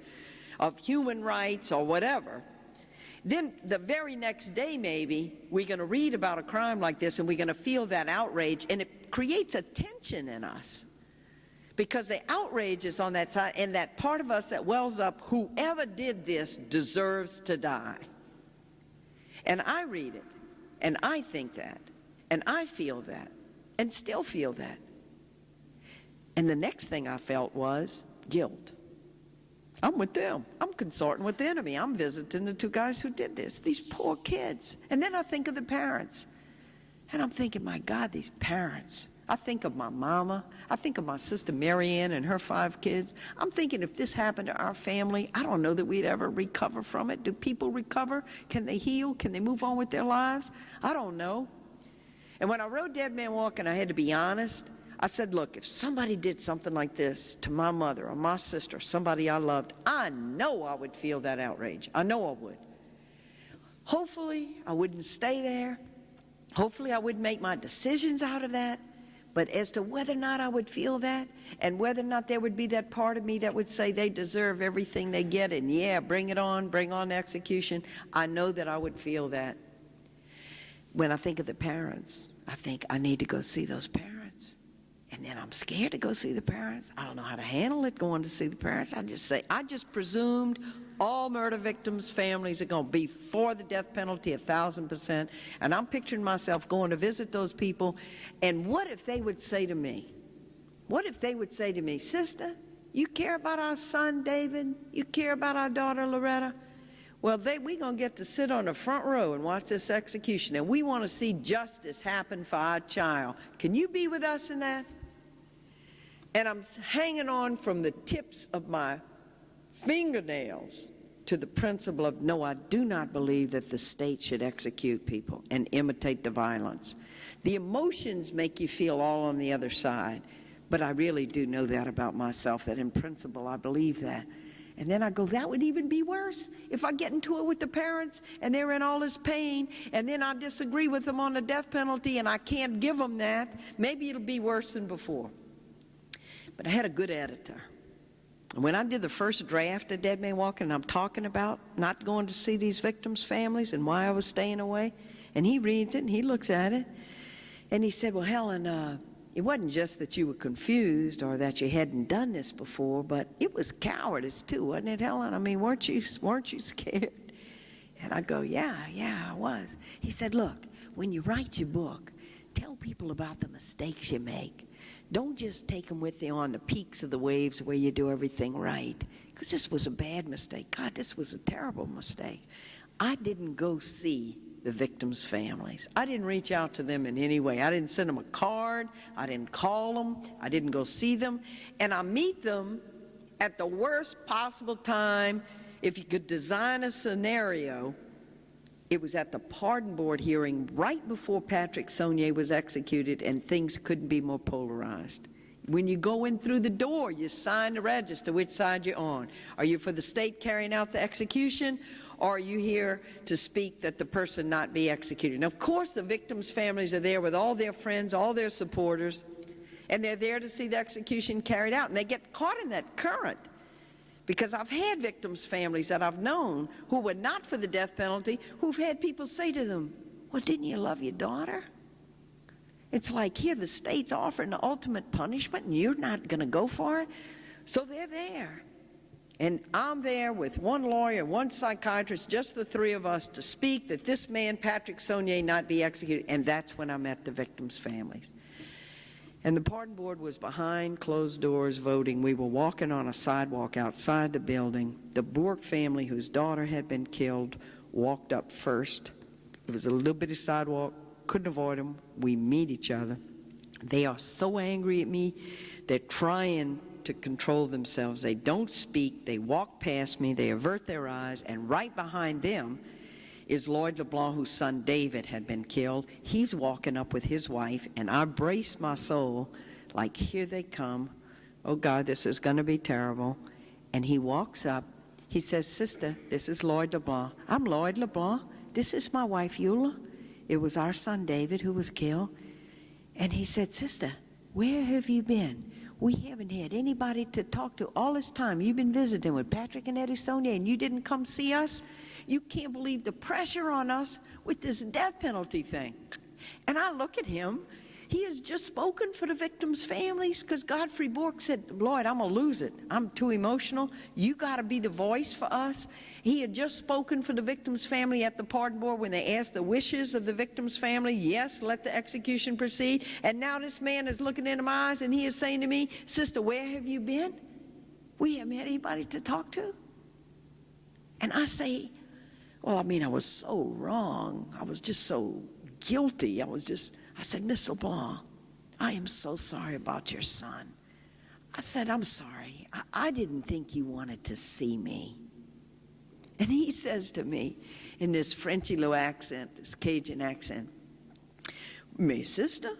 of human rights or whatever, then the very next day maybe we're going to read about a crime like this and we're going to feel that outrage, and it creates a tension in us because the outrage is on that side, and that part of us that wells up, whoever did this deserves to die. And I read it, and I think that, and I feel that, and still feel that. And the next thing I felt was guilt. I'm with them. I'm consorting with the enemy. I'm visiting the two guys who did this, these poor kids. And then I think of the parents, and I'm thinking, my God, these parents. I think of my mama. I think of my sister Marianne and her 5 kids. I'm thinking if this happened to our family, I don't know that we'd ever recover from it. Do people recover? Can they heal? Can they move on with their lives? I don't know. And when I wrote Dead Man Walking, I had to be honest. I said, look, if somebody did something like this to my mother or my sister, or somebody I loved, I know I would feel that outrage. I know I would. Hopefully, I wouldn't stay there. Hopefully, I wouldn't make my decisions out of that. But as to whether or not I would feel that, and whether or not there would be that part of me that would say they deserve everything they get, and yeah, bring on execution, I know that I would feel that. When I think of the parents, I think I need to go see those parents. And then I'm scared to go see the parents. I don't know how to handle it going to see the parents. I just presumed all murder victims' families are going to be for the death penalty 1,000%. And I'm picturing myself going to visit those people. And what if they would say to me, sister, you care about our son David? You care about our daughter Loretta? Well, we're going to get to sit on the front row and watch this execution. And we want to see justice happen for our child. Can you be with us in that? And I'm hanging on from the tips of my fingernails to the principle of, no, I do not believe that the state should execute people and imitate the violence. The emotions make you feel all on the other side, but I really do know that about myself, that in principle I believe that. And then I go, that would even be worse if I get into it with the parents and they're in all this pain, and then I disagree with them on the death penalty and I can't give them that. Maybe it'll be worse than before. But I had a good editor. And when I did the first draft of Dead Man Walking, and I'm talking about not going to see these victims' families and why I was staying away, and he reads it and he looks at it, and he said, well, Helen, it wasn't just that you were confused or that you hadn't done this before, but it was cowardice too, wasn't it, Helen? I mean, weren't you scared? And I go, yeah, I was. He said, look, when you write your book, tell people about the mistakes you make. Don't just take them with you on the peaks of the waves where you do everything right. Because this was a bad mistake. God, this was a terrible mistake. I didn't go see the victims' families. I didn't reach out to them in any way. I didn't send them a card. I didn't call them. I didn't go see them. And I meet them at the worst possible time. If you could design a scenario, it was at the pardon board hearing right before Patrick Saunier was executed, and things couldn't be more polarized. When you go in through the door, you sign the register, which side you're on. Are you for the state carrying out the execution, or are you here to speak that the person not be executed? And of course, the victims' families are there with all their friends, all their supporters, and they're there to see the execution carried out, and they get caught in that current. Because I've had victims' families that I've known who were not for the death penalty, who've had people say to them, well, didn't you love your daughter? It's like, here, the state's offering the ultimate punishment, and you're not going to go for it? So they're there. And I'm there with one lawyer and one psychiatrist, just the 3 of us, to speak that this man, Patrick Saunier, not be executed. And that's when I met the victims' families. And the pardon board was behind closed doors voting. We were walking on a sidewalk outside the building. The Bork family, whose daughter had been killed, walked up first. It was a little bitty sidewalk, couldn't avoid them. We meet each other. They are so angry at me. They're trying to control themselves. They don't speak. They walk past me. They avert their eyes. And right behind them is Lloyd LeBlanc, whose son David had been killed. He's walking up with his wife, and I brace my soul like, here they come. Oh, God, this is going to be terrible. And he walks up. He says, sister, this is Lloyd LeBlanc. I'm Lloyd LeBlanc. this is my wife, Eula. It was our son, David, who was killed. And he said, Sister, where have you been? We haven't had anybody to talk to all this time. You've been visiting with Patrick and Eddie Sonia, and you didn't come see us? You can't believe the pressure on us with this death penalty thing. And I look at him. He has just spoken for the victims' families, because Godfrey Bork said, Lloyd, I'm going to lose it. I'm too emotional. You got to be the voice for us. He had just spoken for the victims' family at the pardon board when they asked the wishes of the victims' family. Yes, let the execution proceed. And now this man is looking into my eyes and he is saying to me, Sister, where have you been? We haven't had anybody to talk to. And I say, well, I mean, I was so wrong. I was just so guilty. I said, Miss LeBlanc, I am so sorry about your son. I said, I'm sorry. I didn't think you wanted to see me. And he says to me in this Frenchy little accent, this Cajun accent, May, sister?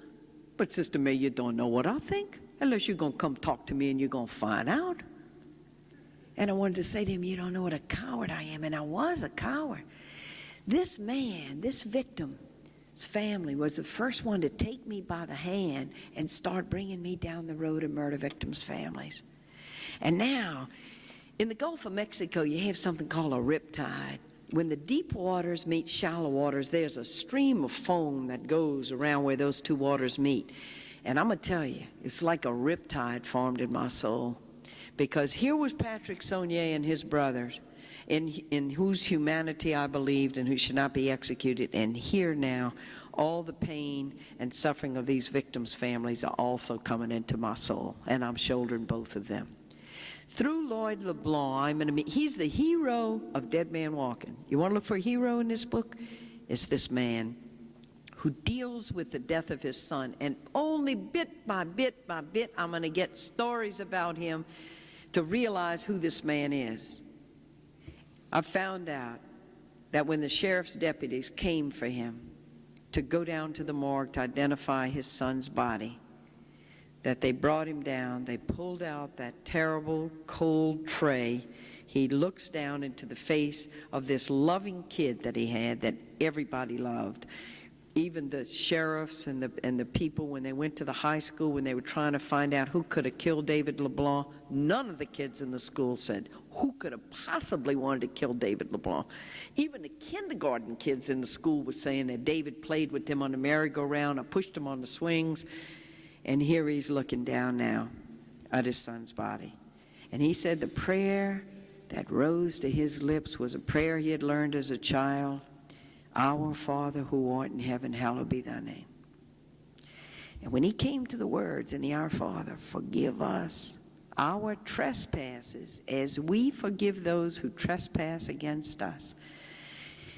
But Sister May, you don't know what I think unless you're going to come talk to me and you're going to find out. And I wanted to say to him, you don't know what a coward I am. And I was a coward. This man, this victim, his family was the first one to take me by the hand and start bringing me down the road of murder victims' families. And now, in the Gulf of Mexico, you have something called a riptide. When the deep waters meet shallow waters, there's a stream of foam that goes around where those two waters meet. And I'm going to tell you, it's like a riptide formed in my soul. Because here was Patrick Saunier and his brothers, in whose humanity I believed and who should not be executed. And here now, all the pain and suffering of these victims' families are also coming into my soul, and I'm shouldering both of them. Through Lloyd LeBlanc, I'm going to meet, he's the hero of Dead Man Walking. You want to look for a hero in this book? It's this man who deals with the death of his son, and only bit by bit by bit, I'm going to get stories about him to realize who this man is. I found out that when the sheriff's deputies came for him to go down to the morgue to identify his son's body, that they brought him down, they pulled out that terrible cold tray. He looks down into the face of this loving kid that he had, that everybody loved. Even the sheriffs and the people, when they went to the high school, when they were trying to find out who could have killed David LeBlanc, none of the kids in the school said, who could have possibly wanted to kill David LeBlanc? Even the kindergarten kids in the school were saying that David played with him on the merry-go-round or pushed him on the swings. And here he's looking down now at his son's body. And he said the prayer that rose to his lips was a prayer he had learned as a child. Our Father who art in heaven, hallowed be thy name. And when he came to the words in the Our Father, forgive us our trespasses as we forgive those who trespass against us,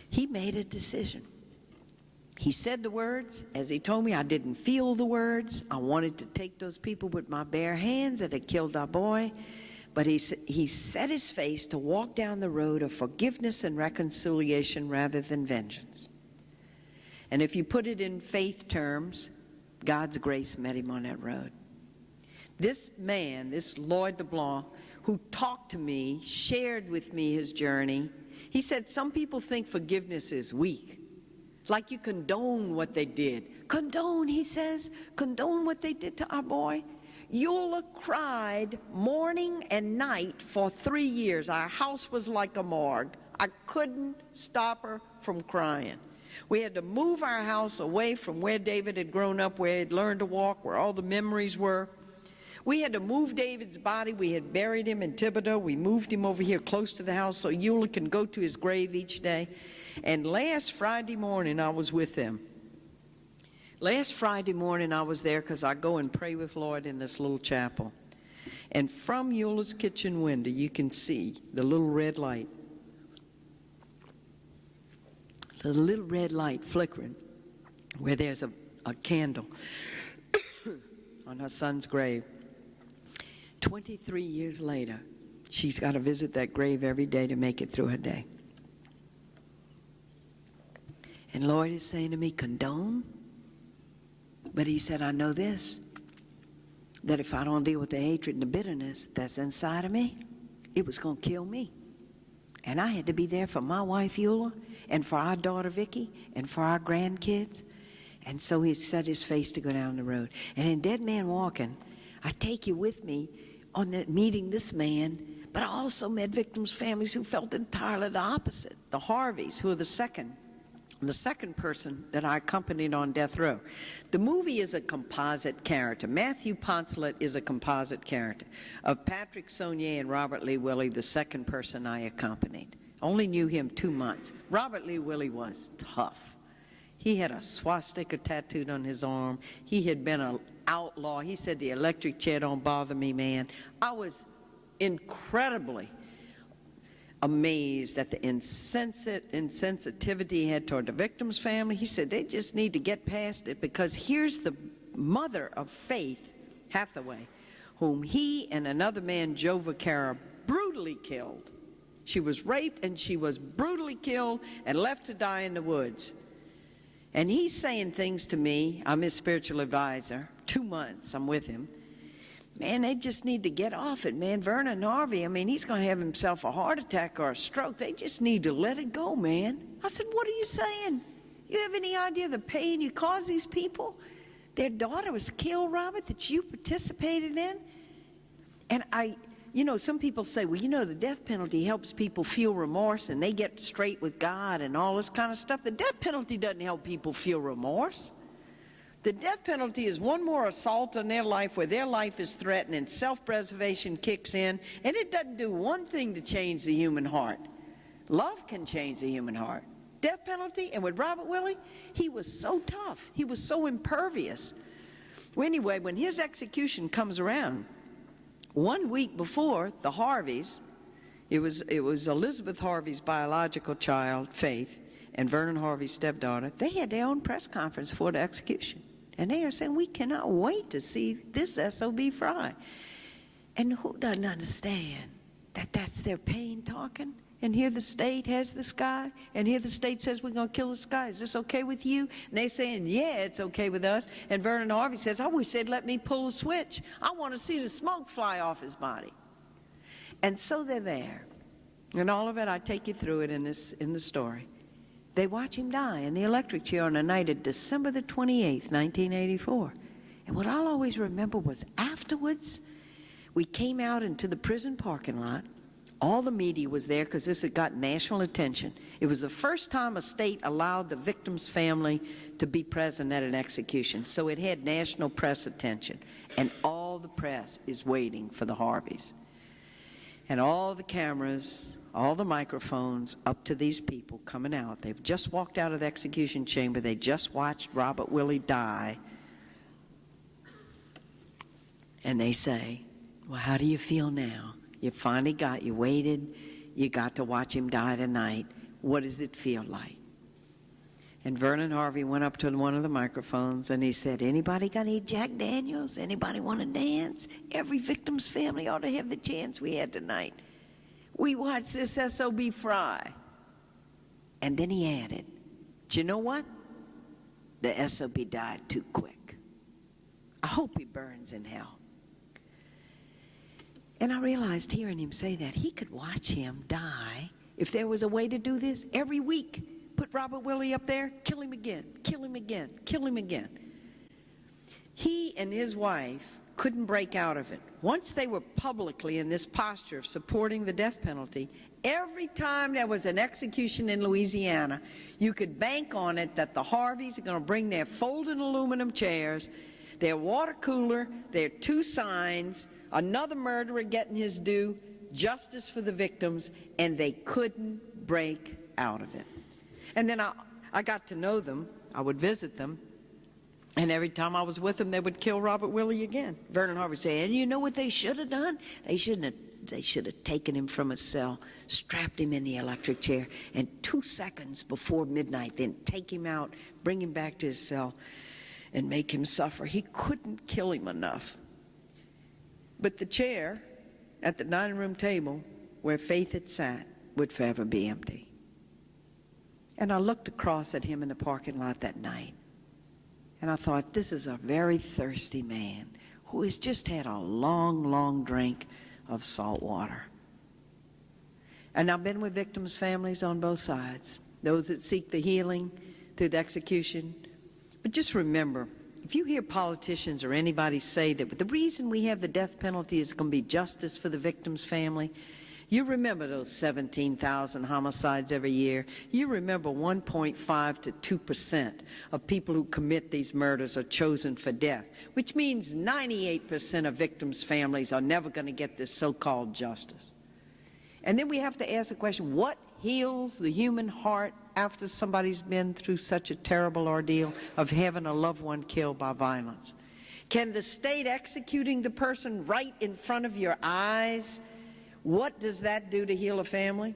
he made a decision. He said the words. As he told me, I didn't feel the words. I wanted to take those people with my bare hands that had killed our boy. But he set his face to walk down the road of forgiveness and reconciliation rather than vengeance. And if you put it in faith terms, God's grace met him on that road. This man, this Lloyd LeBlanc, who talked to me, shared with me his journey, he said, some people think forgiveness is weak, like you condone what they did. Condone, he says, condone what they did to our boy. Eula cried morning and night for 3 years. Our house was like a morgue. I couldn't stop her from crying. We had to move our house away from where David had grown up, where he had learned to walk, where all the memories were. We had to move David's body. We had buried him in Thibodeau. We moved him over here close to the house so Eula can go to his grave each day. And last Friday morning, I was with them. Last Friday morning, I was there because I go and pray with Lloyd in this little chapel. And from Eula's kitchen window, you can see the little red light. The little red light flickering where there's a candle on her son's grave. 23 years later, she's got to visit that grave every day to make it through her day. And Lloyd is saying to me, condone? But he said, I know this, that if I don't deal with the hatred and the bitterness that's inside of me, it was going to kill me. And I had to be there for my wife, Eula, and for our daughter, Vicky, and for our grandkids. And so he set his face to go down the road. And in Dead Man Walking, I take you with me on meeting this man, but I also met victims' families who felt entirely the opposite. The Harveys, who are the second person that I accompanied on death row. The movie is a composite character. Matthew Poncelet is a composite character. Of Patrick Saunier and Robert Lee Willie, the second person I accompanied. Only knew him 2 months. Robert Lee Willie was tough. He had a swastika tattooed on his arm. He had been an outlaw. He said, the electric chair don't bother me, man. I was incredibly amazed at the insensitivity he had toward the victim's family. He said they just need to get past it, because here's the mother of Faith Hathaway, whom he and another man, Joe Vaquera, brutally killed. She was raped and she was brutally killed and left to die in the woods. And he's saying things to me. I'm his spiritual advisor. 2 months I'm with him. Man, they just need to get off it, man. Vernon Harvey, I mean, he's going to have himself a heart attack or a stroke. They just need to let it go, man. I said, what are you saying? You have any idea the pain you cause these people? Their daughter was killed, Robert, that you participated in? And some people say, well, the death penalty helps people feel remorse and they get straight with God and all this kind of stuff. The death penalty doesn't help people feel remorse. The death penalty is one more assault on their life where their life is threatened and self-preservation kicks in, and it doesn't do one thing to change the human heart. Love can change the human heart. Death penalty, and with Robert Willie, he was so tough. He was so impervious. Well, anyway, when his execution comes around, 1 week before the Harveys, it was Elizabeth Harvey's biological child, Faith, and Vernon Harvey's stepdaughter. They had their own press conference for the execution. And they are saying, we cannot wait to see this SOB fry. And who doesn't understand that that's their pain talking? And here the state has this guy, and here the state says we're going to kill this guy. Is this okay with you? And they saying, yeah, it's okay with us. And Vernon Harvey says, I wish they'd let me pull a switch. I want to see the smoke fly off his body. And so they're there. And all of it, I take you through it in the story. They watch him die in the electric chair on the night of December the 28th, 1984. And what I'll always remember was afterwards, we came out into the prison parking lot. All the media was there because this had got national attention. It was the first time a state allowed the victim's family to be present at an execution. So it had national press attention. And all the press is waiting for the Harveys. And all the cameras, all the microphones up to these people coming out. They've just walked out of the execution chamber. They just watched Robert Willie die. And they say, well, how do you feel now? You waited, you got to watch him die tonight. What does it feel like? And Vernon Harvey went up to one of the microphones and he said, anybody got any Jack Daniels? Anybody want to dance? Every victim's family ought to have the chance we had tonight. We watched this SOB fry. And then he added, do you know what? The SOB died too quick. I hope he burns in hell. And I realized hearing him say that, he could watch him die if there was a way to do this every week. Put Robert Willie up there, kill him again, kill him again, kill him again. He and his wife couldn't break out of it. Once they were publicly in this posture of supporting the death penalty, every time there was an execution in Louisiana, you could bank on it that the Harveys are going to bring their folding aluminum chairs, their water cooler, their 2 signs, another murderer getting his due, justice for the victims, and they couldn't break out of it. And then I got to know them. I would visit them. And every time I was with them, they would kill Robert Willie again. Vernon Harvey said, and you know what they should have done? They should have taken him from his cell, strapped him in the electric chair, and 2 seconds before midnight, then take him out, bring him back to his cell, and make him suffer. He couldn't kill him enough. But the chair at the dining room table where Faith had sat would forever be empty. And I looked across at him in the parking lot that night, and I thought, this is a very thirsty man who has just had a long, long drink of salt water. And I've been with victims' families on both sides, those that seek the healing through the execution. But just remember, if you hear politicians or anybody say that the reason we have the death penalty is going to be justice for the victim's family, you remember those 17,000 homicides every year. You remember 1.5 to 2% of people who commit these murders are chosen for death, which means 98% of victims' families are never going to get this so-called justice. And then we have to ask the question, what heals the human heart after somebody's been through such a terrible ordeal of having a loved one killed by violence? Can the state executing the person right in front of your eyes, what does that do to heal a family?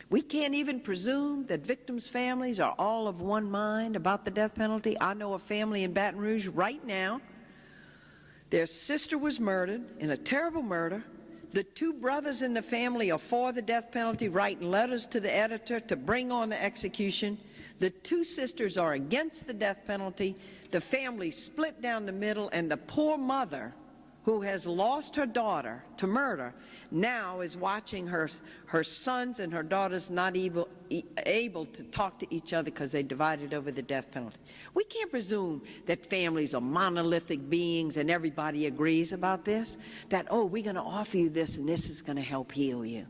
We can't even presume that victims' families are all of one mind about the death penalty. I know a family in Baton Rouge right now. Their sister was murdered in a terrible murder. The two brothers in the family are for the death penalty, writing letters to the editor to bring on the execution. The two sisters are against the death penalty. The family split down the middle, and the poor mother, who has lost her daughter to murder, now is watching her sons and her daughters not able to talk to each other because they divided over the death penalty. We can't presume that families are monolithic beings and everybody agrees about this, that, oh, we're going to offer you this and this is going to help heal you.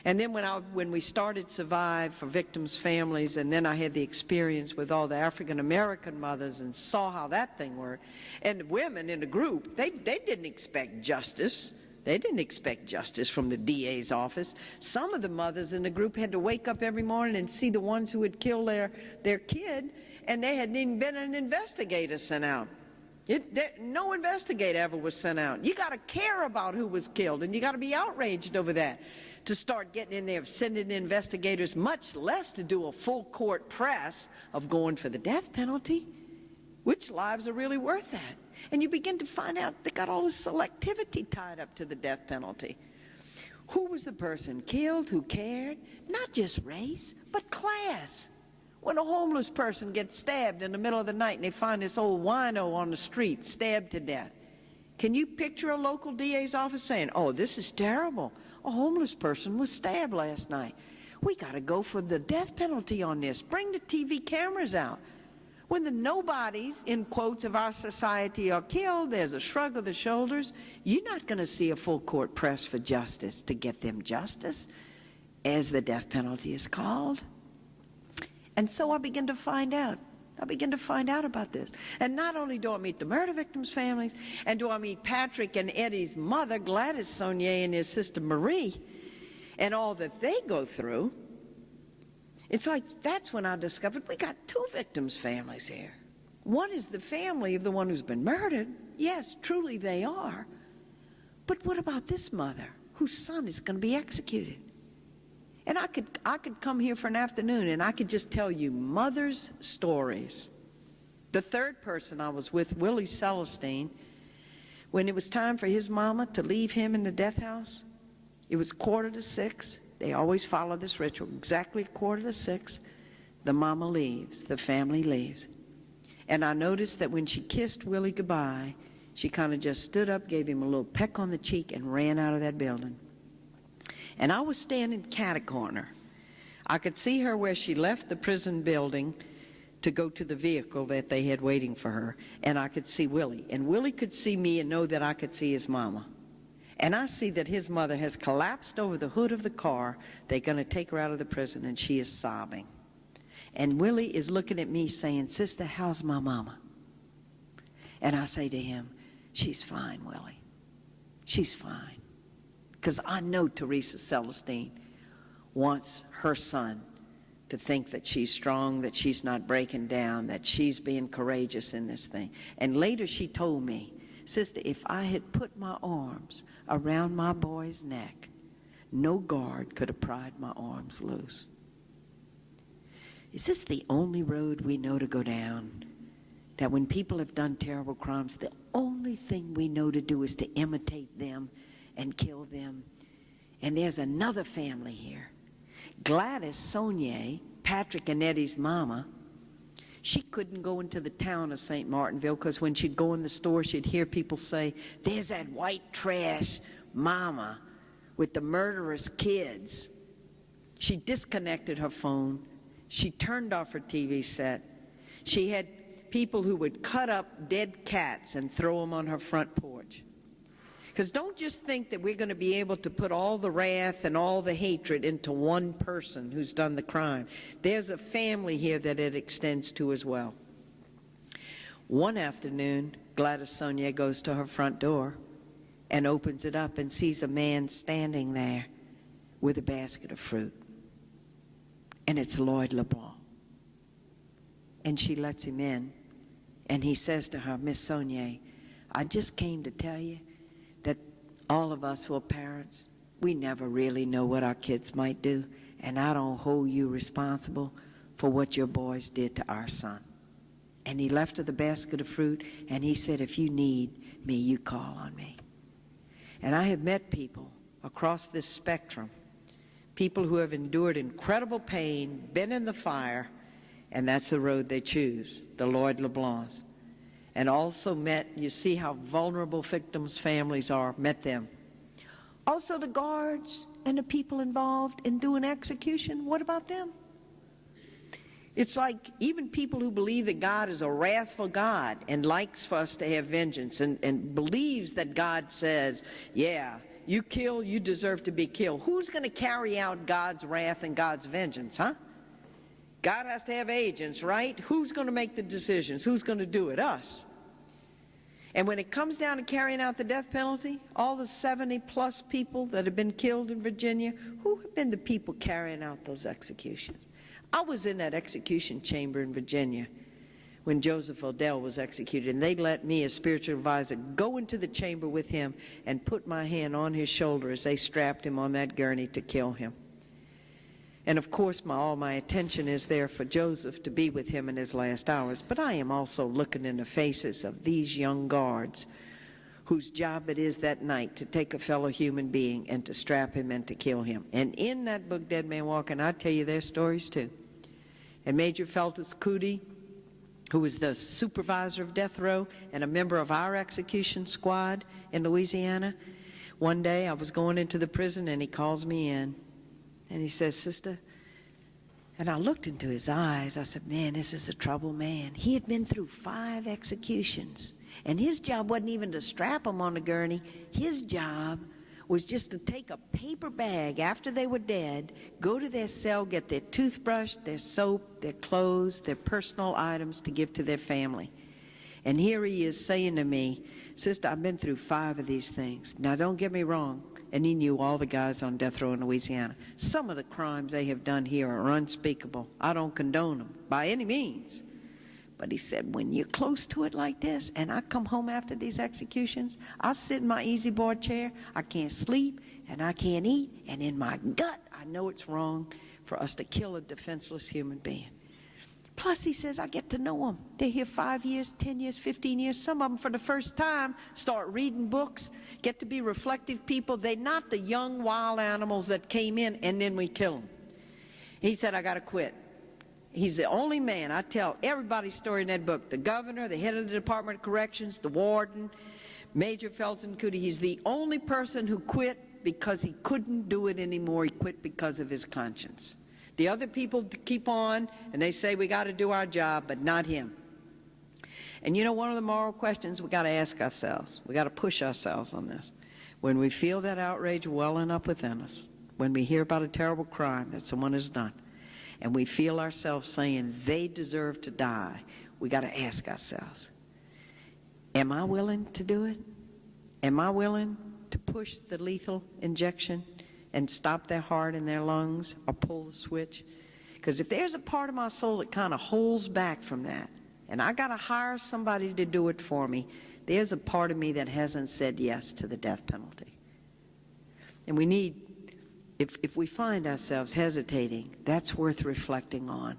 And then when we started Survive for victims' families, and then I had the experience with all the African-American mothers and saw how that thing worked, and the women in the group, they didn't expect justice. They didn't expect justice from the DA's office. Some of the mothers in the group had to wake up every morning and see the ones who had killed their kid, and there hadn't even been an investigator sent out. No investigator ever was sent out. You got to care about who was killed, and you got to be outraged over that to start getting in there, sending investigators, much less to do a full court press of going for the death penalty. Which lives are really worth that? And you begin to find out they got all this selectivity tied up to the death penalty. Who was the person killed? Who cared? Not just race, but class. When a homeless person gets stabbed in the middle of the night and they find this old wino on the street stabbed to death, can you picture a local DA's office saying, oh, this is terrible. A homeless person was stabbed last night. We got to go for the death penalty on this. Bring the TV cameras out. When the nobodies, in quotes, of our society are killed, there's a shrug of the shoulders. You're not going to see a full court press for justice to get them justice, as the death penalty is called. And so I begin to find out. I begin to find out about this. And not only do I meet the murder victims' families, and do I meet Patrick and Eddie's mother, Gladys Saunier, and his sister Marie, and all that they go through, it's like that's when I discovered we got two victims' families here. One is the family of the one who's been murdered. Yes, truly they are. But what about this mother whose son is going to be executed? And I could come here for an afternoon and I could just tell you mothers' stories. The third person I was with, Willie Celestine, when it was time for his mama to leave him in the death house, it was 5:45. They always follow this ritual. Exactly 5:45, the mama leaves, the family leaves. And I noticed that when she kissed Willie goodbye, she kind of just stood up, gave him a little peck on the cheek, and ran out of that building. And I was standing cat corner. I could see her where she left the prison building to go to the vehicle that they had waiting for her. And I could see Willie. And Willie could see me and know that I could see his mama. And I see that his mother has collapsed over the hood of the car. They're going to take her out of the prison, and she is sobbing. And Willie is looking at me saying, Sister, how's my mama? And I say to him, she's fine, Willie. She's fine. Because I know Teresa Celestine wants her son to think that she's strong, that she's not breaking down, that she's being courageous in this thing. And later she told me, Sister, if I had put my arms around my boy's neck, no guard could have pried my arms loose. Is this the only road we know to go down? That when people have done terrible crimes, the only thing we know to do is to imitate them and kill them. And there's another family here. Gladys Saunier, Patrick and Eddie's mama, she couldn't go into the town of St. Martinville because when she'd go in the store, she'd hear people say, there's that white trash mama with the murderous kids. She disconnected her phone. She turned off her TV set. She had people who would cut up dead cats and throw them on her front porch. Because don't just think that we're going to be able to put all the wrath and all the hatred into one person who's done the crime. There's a family here that it extends to as well. One afternoon, Gladys Sonia goes to her front door and opens it up and sees a man standing there with a basket of fruit. And it's Lloyd LeBlanc. And she lets him in, and he says to her, Miss Sonia, I just came to tell you that all of us who are parents, we never really know what our kids might do, and I don't hold you responsible for what your boys did to our son. And he left her the basket of fruit, and he said, if you need me, you call on me. And I have met people across this spectrum, people who have endured incredible pain, been in the fire, and that's the road they choose, the Lloyd LeBlancs. And also met, you see how vulnerable victims' families are, met them. Also the guards and the people involved in doing execution, what about them? It's like even people who believe that God is a wrathful God and likes for us to have vengeance and believes that God says, yeah, you kill, you deserve to be killed. Who's going to carry out God's wrath and God's vengeance, huh? God has to have agents, right? Who's going to make the decisions? Who's going to do it? Us. And when it comes down to carrying out the death penalty, all the 70-plus people that have been killed in Virginia, who have been the people carrying out those executions? I was in that execution chamber in Virginia when Joseph Odell was executed, and they let me, as spiritual advisor, go into the chamber with him and put my hand on his shoulder as they strapped him on that gurney to kill him. And of course, all my attention is there for Joseph to be with him in his last hours, but I am also looking in the faces of these young guards whose job it is that night to take a fellow human being and to strap him and to kill him. And in that book, Dead Man Walking, I tell you their stories too. And Major Feltus Couto, who was the supervisor of death row and a member of our execution squad in Louisiana, one day I was going into the prison and he calls me in and he says, Sister, and I looked into his eyes. I said, man, this is a troubled man. He had been through 5 executions, and his job wasn't even to strap him on the gurney. His job was just to take a paper bag after they were dead, go to their cell, get their toothbrush, their soap, their clothes, their personal items to give to their family. And here he is saying to me, Sister, I've been through 5 of these things. Now, don't get me wrong. And he knew all the guys on death row in Louisiana. Some of the crimes they have done here are unspeakable. I don't condone them by any means. But he said, when you're close to it like this, and I come home after these executions, I sit in my easy board chair, I can't sleep, and I can't eat, and in my gut, I know it's wrong for us to kill a defenseless human being. Plus, he says, I get to know them. They're here 5 years, 10 years, 15 years. Some of them, for the first time, start reading books, get to be reflective people. They're not the young, wild animals that came in, and then we kill them. He said, I got to quit. He's the only man. I tell everybody's story in that book. The governor, the head of the Department of Corrections, the warden, Major Felton Couto. He's the only person who quit because he couldn't do it anymore. He quit because of his conscience. The other people keep on, and they say we got to do our job, but not him. And you know, one of the moral questions we got to ask ourselves, we got to push ourselves on this. When we feel that outrage welling up within us, when we hear about a terrible crime that someone has done, and we feel ourselves saying they deserve to die, we got to ask ourselves, am I willing to do it? Am I willing to push the lethal injection and stop their heart and their lungs, or pull the switch? Because if there's a part of my soul that kind of holds back from that, and I got to hire somebody to do it for me, there's a part of me that hasn't said yes to the death penalty. And we need, if we find ourselves hesitating, that's worth reflecting on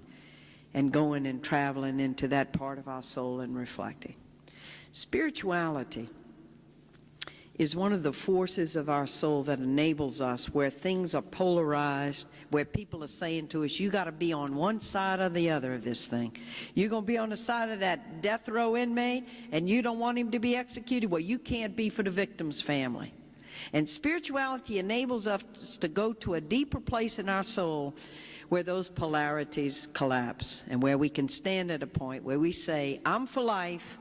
and going and traveling into that part of our soul and reflecting. Spirituality is one of the forces of our soul that enables us, where things are polarized, where people are saying to us, you got to be on one side or the other of this thing. You're going to be on the side of that death row inmate, and you don't want him to be executed? Well, you can't be for the victim's family. And spirituality enables us to go to a deeper place in our soul where those polarities collapse and where we can stand at a point where we say, I'm for life,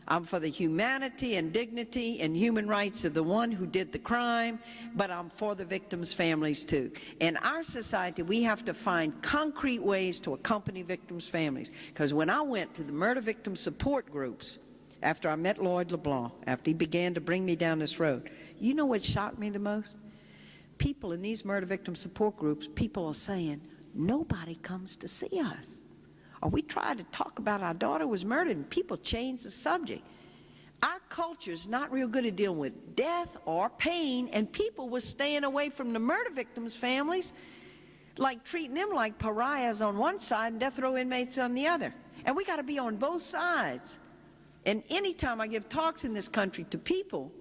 I'm for the humanity and dignity and human rights of the one who did the crime, but I'm for the victims' families too. In our society, we have to find concrete ways to accompany victims' families. Because when I went to the murder victim support groups, after I met Lloyd LeBlanc, after he began to bring me down this road, you know what shocked me the most? People in these murder victim support groups, people are saying, nobody comes to see us. Or we tried to talk about our daughter was murdered and people changed the subject. Our culture is not real good at dealing with death or pain, and people were staying away from the murder victims' families, like treating them like pariahs on one side and death row inmates on the other. And we got to be on both sides. And anytime I give talks in this country to people,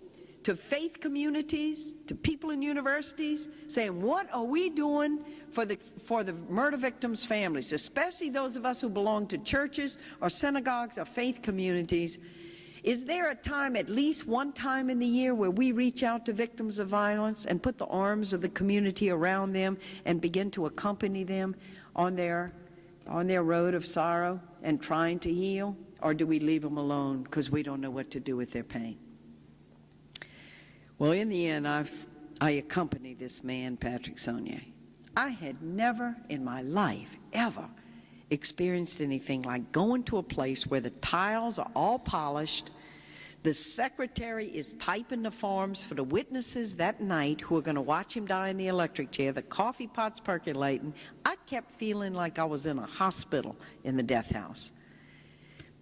to faith communities, to people in universities, saying, what are we doing for the murder victims' families, especially those of us who belong to churches or synagogues or faith communities? Is there a time, at least one time in the year, where we reach out to victims of violence and put the arms of the community around them and begin to accompany them on their road of sorrow and trying to heal? Or do we leave them alone because we don't know what to do with their pain? Well, in the end, I accompanied this man, Patrick Sonnier. I had never in my life ever experienced anything like going to a place where the tiles are all polished, the secretary is typing the forms for the witnesses that night who are going to watch him die in the electric chair, the coffee pot's percolating. I kept feeling like I was in a hospital in the death house.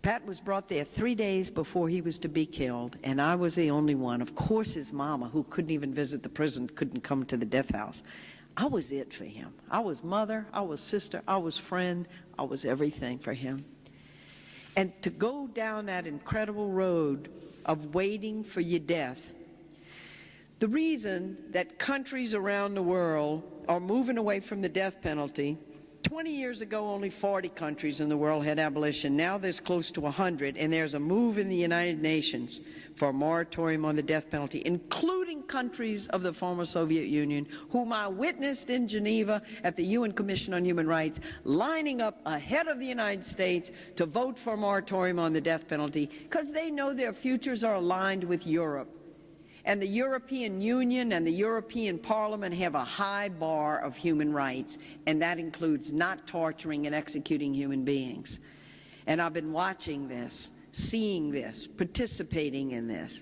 Pat was brought there 3 days before he was to be killed, and I was the only one. Of course, his mama, who couldn't even visit the prison, couldn't come to the death house. I was it for him. I was mother, I was sister, I was friend, I was everything for him. And to go down that incredible road of waiting for your death, the reason that countries around the world are moving away from the death penalty, 20 years ago, only 40 countries in the world had abolition. Now there's close to 100, and there's a move in the United Nations for a moratorium on the death penalty, including countries of the former Soviet Union, whom I witnessed in Geneva at the UN Commission on Human Rights, lining up ahead of the United States to vote for a moratorium on the death penalty, because they know their futures are aligned with Europe. And the European Union and the European Parliament have a high bar of human rights, and that includes not torturing and executing human beings. And I've been watching this, seeing this, participating in this.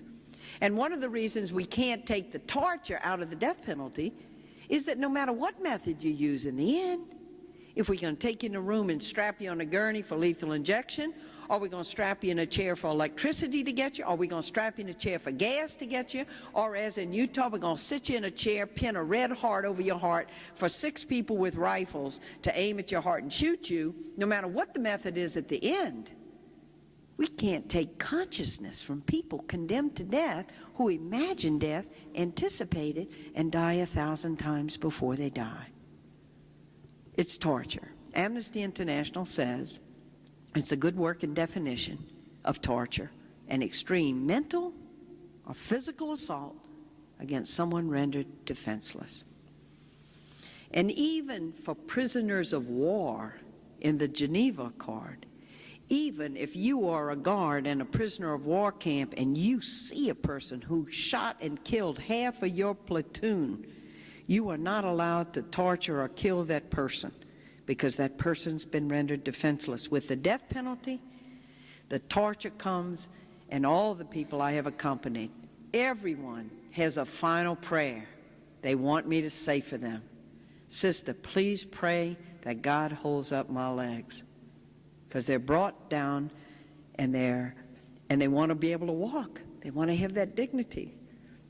And one of the reasons we can't take the torture out of the death penalty is that no matter what method you use in the end, if we're going to take you in a room and strap you on a gurney for lethal injection, are we going to strap you in a chair for electricity to get you? Are we going to strap you in a chair for gas to get you? Or as in Utah, we're going to sit you in a chair, pin a red heart over your heart for 6 people with rifles to aim at your heart and shoot you, no matter what the method is at the end. We can't take consciousness from people condemned to death who imagine death, anticipate it, and die 1,000 times before they die. It's torture. Amnesty International says it's a good working definition of torture, an extreme mental or physical assault against someone rendered defenseless. And even for prisoners of war in the Geneva Accord, even if you are a guard in a prisoner of war camp and you see a person who shot and killed half of your platoon, you are not allowed to torture or kill that person, because that person's been rendered defenseless. With the death penalty, the torture comes, and all the people I have accompanied, everyone has a final prayer they want me to say for them. Sister, please pray that God holds up my legs, because they're brought down and they want to be able to walk. They want to have that dignity.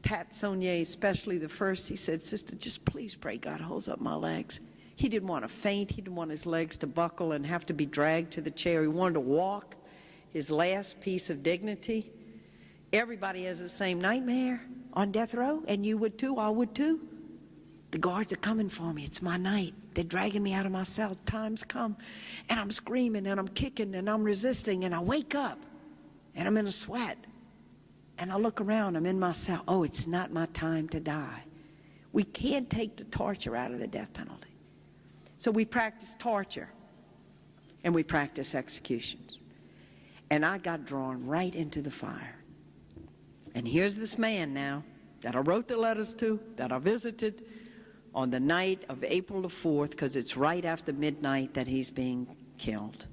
Pat Sonnier, especially the first, he said, Sister, just please pray God holds up my legs. He didn't want to faint. He didn't want his legs to buckle and have to be dragged to the chair. He wanted to walk, his last piece of dignity. Everybody has the same nightmare on death row, and you would too, I would too. The guards are coming for me. It's my night. They're dragging me out of my cell. Time's come, and I'm screaming, and I'm kicking, and I'm resisting, and I wake up, and I'm in a sweat, And I look around, I'm in my cell. Oh, it's not my time to die. We can't take the torture out of the death penalty. So we practice torture and we practice executions. And I got drawn right into the fire. And here's this man now that I wrote the letters to, that I visited on the night of April the 4th, because it's right after midnight that he's being killed.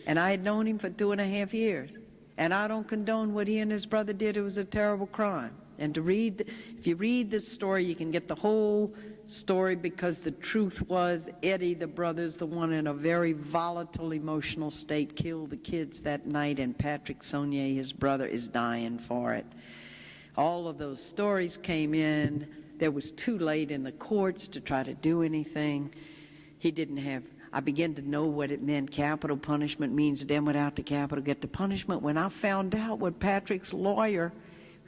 And I had known him for 2.5 years. And I don't condone what he and his brother did. It was a terrible crime. And if you read the story, you can get the whole story, because the truth was Eddie, the brother's the one in a very volatile emotional state, killed the kids that night, and Patrick Saunier, his brother, is dying for it. All of those stories came in. There was too late in the courts to try to do anything. I began to know what it meant. Capital punishment means them without the capital get the punishment. When I found out what Patrick's lawyer,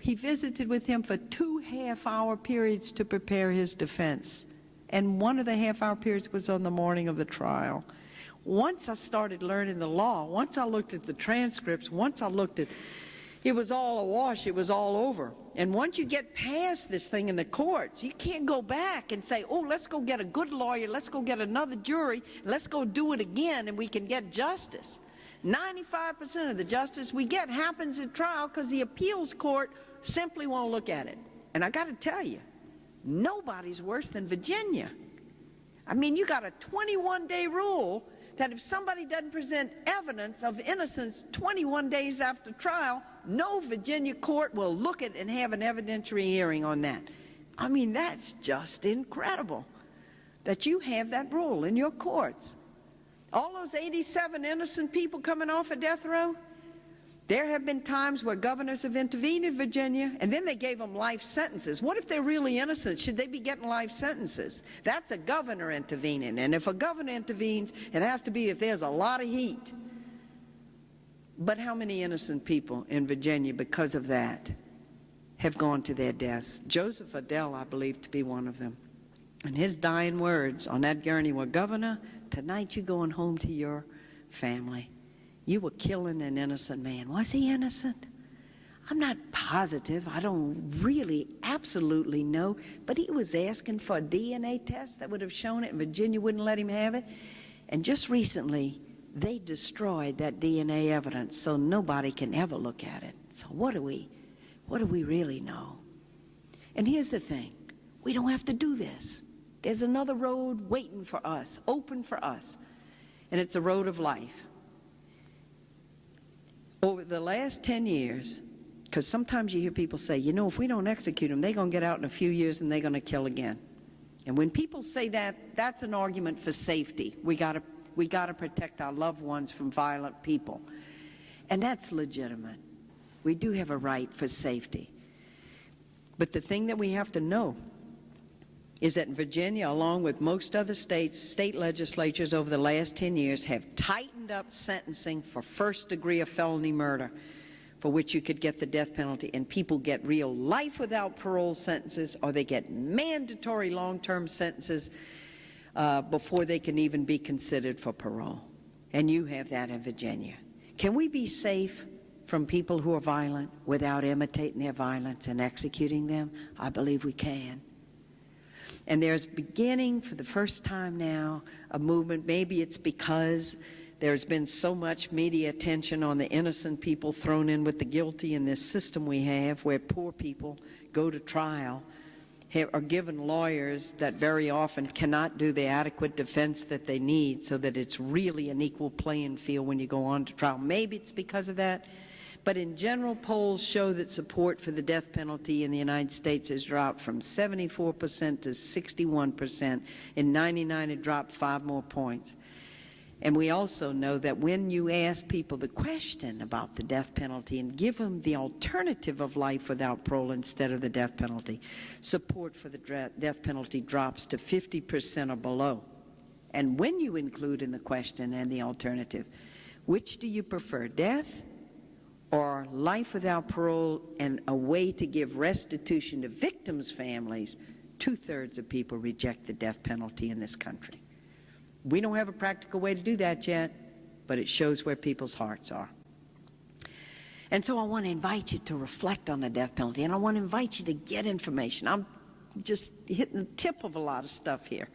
he visited with him for 2 half-hour periods to prepare his defense. And one of the half-hour periods was on the morning of the trial. Once I started learning the law, once I looked at the transcripts, it was all awash, it was all over. And once you get past this thing in the courts, you can't go back and say, oh, let's go get a good lawyer, let's go get another jury, let's go do it again and we can get justice. 95% of the justice we get happens at trial because the appeals court simply won't look at it. And I got to tell you, nobody's worse than Virginia. I mean, you got a 21-day rule that if somebody doesn't present evidence of innocence 21 days after trial, no Virginia court will look at and have an evidentiary hearing on that. I mean, that's just incredible that you have that rule in your courts. All those 87 innocent people coming off of death row, there have been times where governors have intervened in Virginia, and then they gave them life sentences. What if they're really innocent? Should they be getting life sentences? That's a governor intervening, and if a governor intervenes, it has to be if there's a lot of heat. But how many innocent people in Virginia, because of that, have gone to their deaths? Joseph Adele, I believe, to be one of them. And his dying words on that gurney were, Governor, tonight you're going home to your family. You were killing an innocent man. Was he innocent? I'm not positive. I don't really absolutely know. But he was asking for a DNA test that would have shown it, and Virginia wouldn't let him have it. And just recently, they destroyed that DNA evidence so nobody can ever look at it. So what do we really know? And here's the thing. We don't have to do this. There's another road waiting for us, open for us. And it's a road of life. Over the last 10 years, because sometimes you hear people say, you know, if we don't execute them, they're going to get out in a few years and they're going to kill again. And when people say that, that's an argument for safety. We got to protect our loved ones from violent people. And that's legitimate. We do have a right for safety. But the thing that we have to know is that in Virginia, along with most other states, state legislatures over the last 10 years have tightened up sentencing for first-degree felony murder, for which you could get the death penalty, and people get real life without parole sentences, or they get mandatory long-term sentences before they can even be considered for parole. And you have that in Virginia. Can we be safe from people who are violent without imitating their violence and executing them? I believe we can. And there's beginning, for the first time now, a movement. Maybe it's because there's been so much media attention on the innocent people thrown in with the guilty in this system we have, where poor people go to trial, are given lawyers that very often cannot do the adequate defense that they need, so that it's really an equal playing field when you go on to trial. Maybe it's because of that. But in general, polls show that support for the death penalty in the United States has dropped from 74% to 61%. In '99, it dropped 5 more points. And we also know that when you ask people the question about the death penalty and give them the alternative of life without parole instead of the death penalty, support for the death penalty drops to 50% or below. And when you include in the question and the alternative, which do you prefer, death or life without parole and a way to give restitution to victims' families? 2/3 of people reject the death penalty in this country. We don't have a practical way to do that yet, but it shows where people's hearts are. And so I want to invite you to reflect on the death penalty, and I want to invite you to get information. I'm just hitting the tip of a lot of stuff here.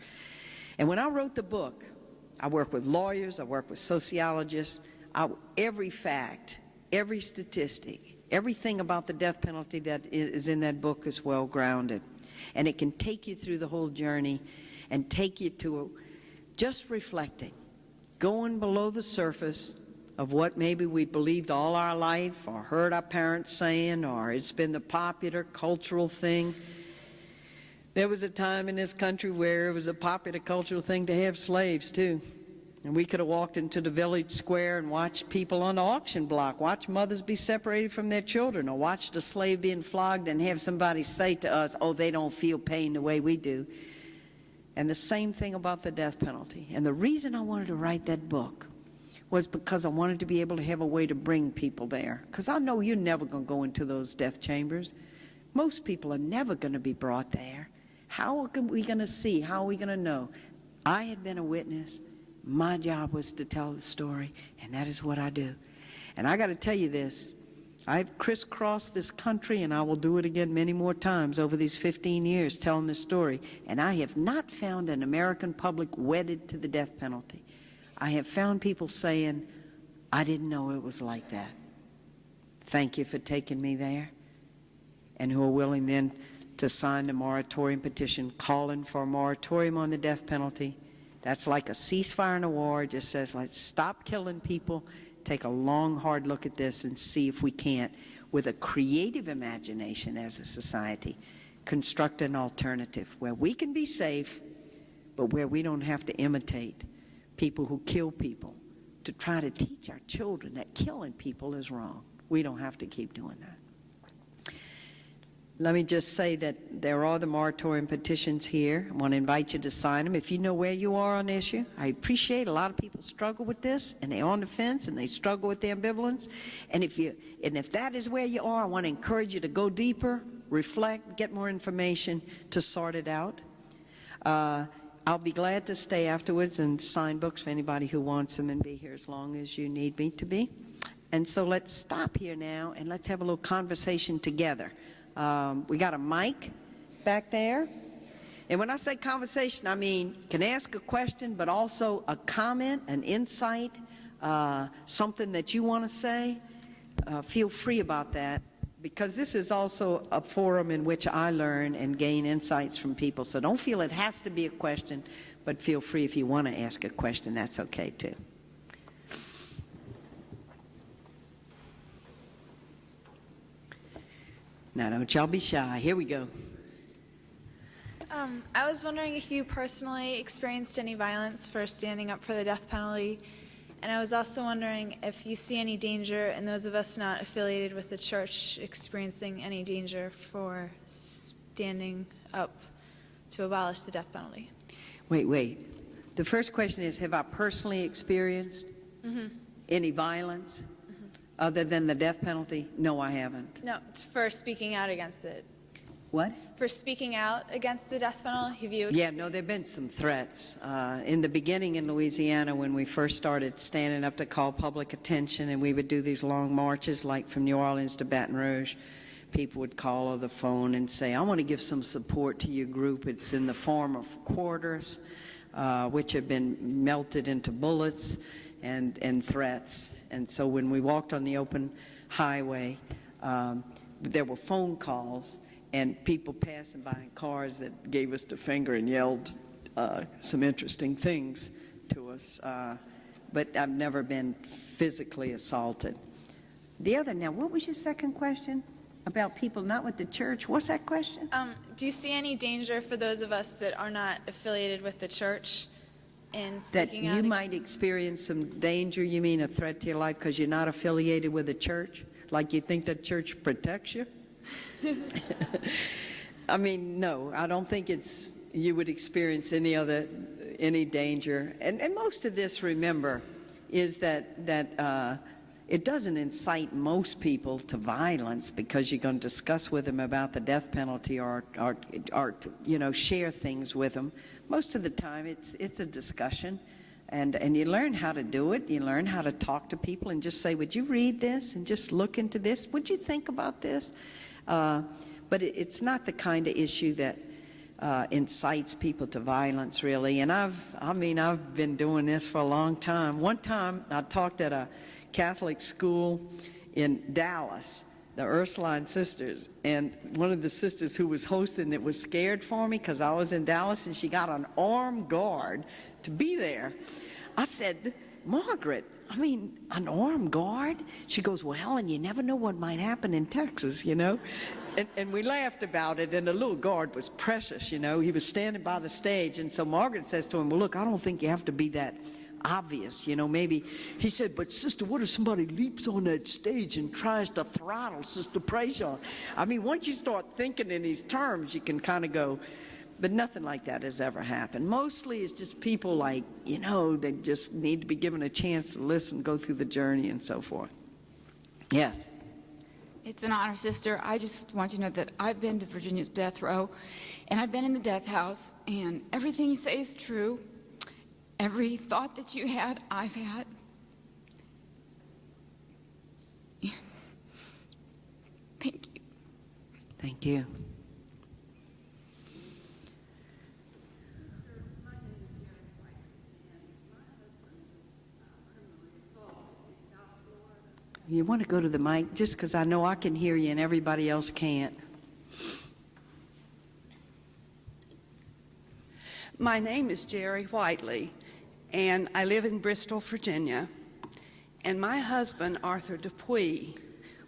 And when I wrote the book, I work with lawyers, I work with sociologists. Every fact, every statistic, everything about the death penalty that is in that book is well grounded. And it can take you through the whole journey and take you to just reflecting, going below the surface of what maybe we believed all our life or heard our parents saying, or it's been the popular cultural thing. There was a time in this country where it was a popular cultural thing to have slaves too. And we could have walked into the village square and watched people on the auction block, watch mothers be separated from their children, or watched a slave being flogged and have somebody say to us, oh, they don't feel pain the way we do. And the same thing about the death penalty. And the reason I wanted to write that book was because I wanted to be able to have a way to bring people there. Because I know you're never going to go into those death chambers. Most people are never going to be brought there. How are we going to see? How are we going to know? I had been a witness. My job was to tell the story, and that is what I do. And I got to tell you this. I've crisscrossed this country, and I will do it again many more times over these 15 years telling this story. And I have not found an American public wedded to the death penalty. I have found people saying, I didn't know it was like that. Thank you for taking me there. And who are willing then to sign the moratorium petition calling for a moratorium on the death penalty. That's like a ceasefire in a war. It just says, let's stop killing people, take a long, hard look at this and see if we can't, with a creative imagination as a society, construct an alternative where we can be safe, but where we don't have to imitate people who kill people to try to teach our children that killing people is wrong. We don't have to keep doing that. Let me just say that there are the moratorium petitions here. I want to invite you to sign them if you know where you are on the issue. I appreciate a lot of people struggle with this, and they're on the fence, and they struggle with the ambivalence. And if that is where you are, I want to encourage you to go deeper, reflect, get more information to sort it out. I'll be glad to stay afterwards and sign books for anybody who wants them and be here as long as you need me to be. And so let's stop here now, and let's have a little conversation together. We got a mic back there. And when I say conversation, I mean you can ask a question, but also a comment, an insight, something that you want to say. Feel free about that, because this is also a forum in which I learn and gain insights from people. So don't feel it has to be a question, but feel free if you want to ask a question, that's okay too. Now, don't y'all be shy. Here we go. I was wondering if you personally experienced any violence for standing up for the death penalty, and I was also wondering if you see any danger in those of us not affiliated with the church experiencing any danger for standing up to abolish the death penalty. Wait. The first question is, have I personally experienced any violence? Other than the death penalty? No, I haven't. No, it's for speaking out against it. What? For speaking out against the death penalty? Have you? Yeah, no, there have been some threats. In the beginning in Louisiana, when we first started standing up to call public attention, and we would do these long marches like from New Orleans to Baton Rouge, people would call on the phone and say, I want to give some support to your group. It's in the form of quarters, which have been melted into bullets and threats. And so when we walked on the open highway, there were phone calls and people passing by in cars that gave us the finger and yelled some interesting things to us. But I've never been physically assaulted. Now, what was your second question? About people not with the church? What's that question? Do you see any danger for those of us that are not affiliated with the church in speaking out? That you might experience some danger? You mean a threat to your life because you're not affiliated with the church? Like you think the church protects you? I mean, no, I don't think you would experience any danger. And most of this, remember, is that it doesn't incite most people to violence because you're going to discuss with them about the death penalty or share things with them. Most of the time, it's a discussion, And you learn how to do it. You learn how to talk to people and just say, would you read this and just look into this? Would you think about this? But it's not the kind of issue that incites people to violence, really. And I've been doing this for a long time. One time I talked at a Catholic school in Dallas, the Ursuline sisters, and one of the sisters who was hosting it was scared for me because I was in Dallas, and she got an armed guard to be there. I said, Margaret, an armed guard? She goes, well, Helen, you never know what might happen in Texas, you know. And we laughed about it, and the little guard was precious, you know. He was standing by the stage, and so Margaret says to him, well, look, I don't think you have to be that obvious, you know, maybe. He said, but sister, what if somebody leaps on that stage and tries to throttle Sister Prejean? Once you start thinking in these terms, you can kind of go, but nothing like that has ever happened. Mostly it's just people like, you know, they just need to be given a chance to listen, go through the journey and so forth. Yes. It's an honor, Sister. I just want you to know that I've been to Virginia's death row, and I've been in the death house, and everything you say is true. Every thought that you had, I've had. Thank you. Thank you. You want to go to the mic, just because I know I can hear you and everybody else can't. My name is Jerry Whiteley, and I live in Bristol, Virginia. And my husband, Arthur Dupuy,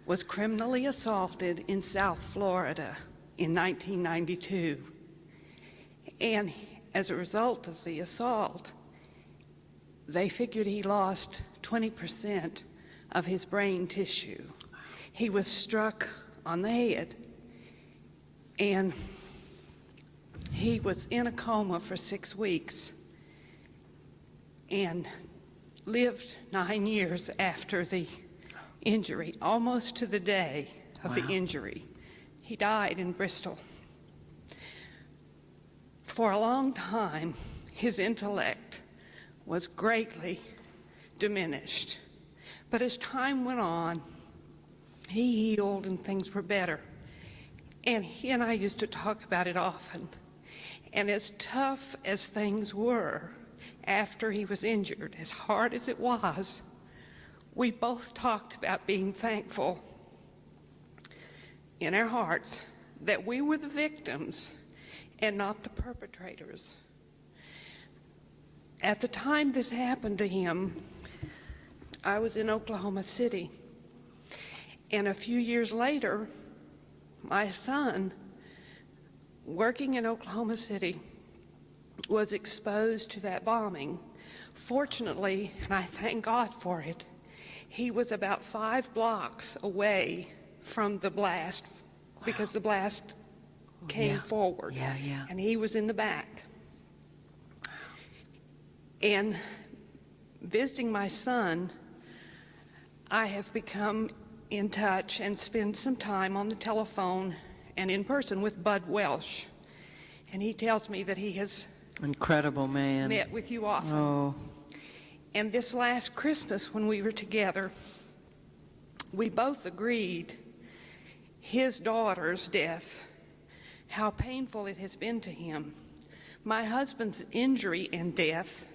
was criminally assaulted in South Florida in 1992. And as a result of the assault, they figured he lost 20% of his brain tissue. He was struck on the head, and he was in a coma for 6 weeks and lived 9 years after the injury, almost to the day of the injury. He died in Bristol. For a long time, his intellect was greatly diminished. But as time went on, he healed and things were better. And he and I used to talk about it often. And as tough as things were after he was injured, as hard as it was, we both talked about being thankful in our hearts that we were the victims and not the perpetrators. At the time this happened to him, I was in Oklahoma City. And a few years later, my son, working in Oklahoma City, was exposed to that bombing. Fortunately, and I thank God for it, he was about 5 blocks away from the blast because the blast came forward. And he was in the back. And visiting my son, I have become in touch and spend some time on the telephone and in person with Bud Welsh. And he tells me that he has incredible man met with you often. Oh. And this last Christmas when we were together, we both agreed his daughter's death, how painful it has been to him. My husband's injury and death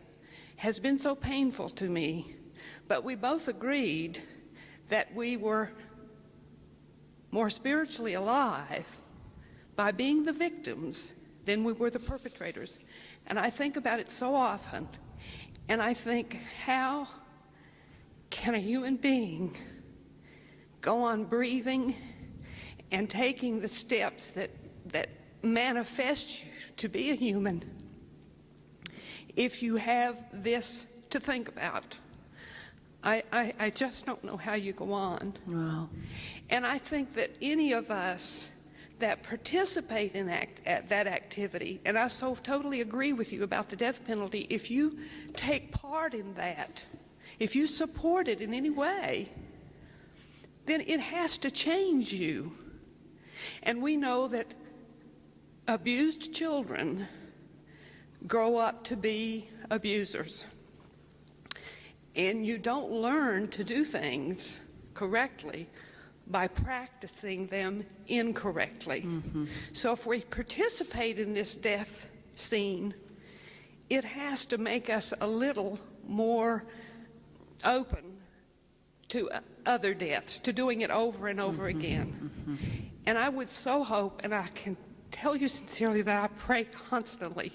has been so painful to me, but we both agreed that we were more spiritually alive by being the victims than we were the perpetrators. And I think about it so often, and I think, how can a human being go on breathing and taking the steps that manifest you to be a human if you have this to think about? I just don't know how you go on. Wow. And I think that any of us that participate in that activity, and I so totally agree with you about the death penalty, if you take part in that, if you support it in any way, then it has to change you. And we know that abused children grow up to be abusers. And you don't learn to do things correctly by practicing them incorrectly. So if we participate in this death scene, it has to make us a little more open to other deaths, to doing it over and over again. And I would so hope, and I can tell you sincerely that I pray constantly,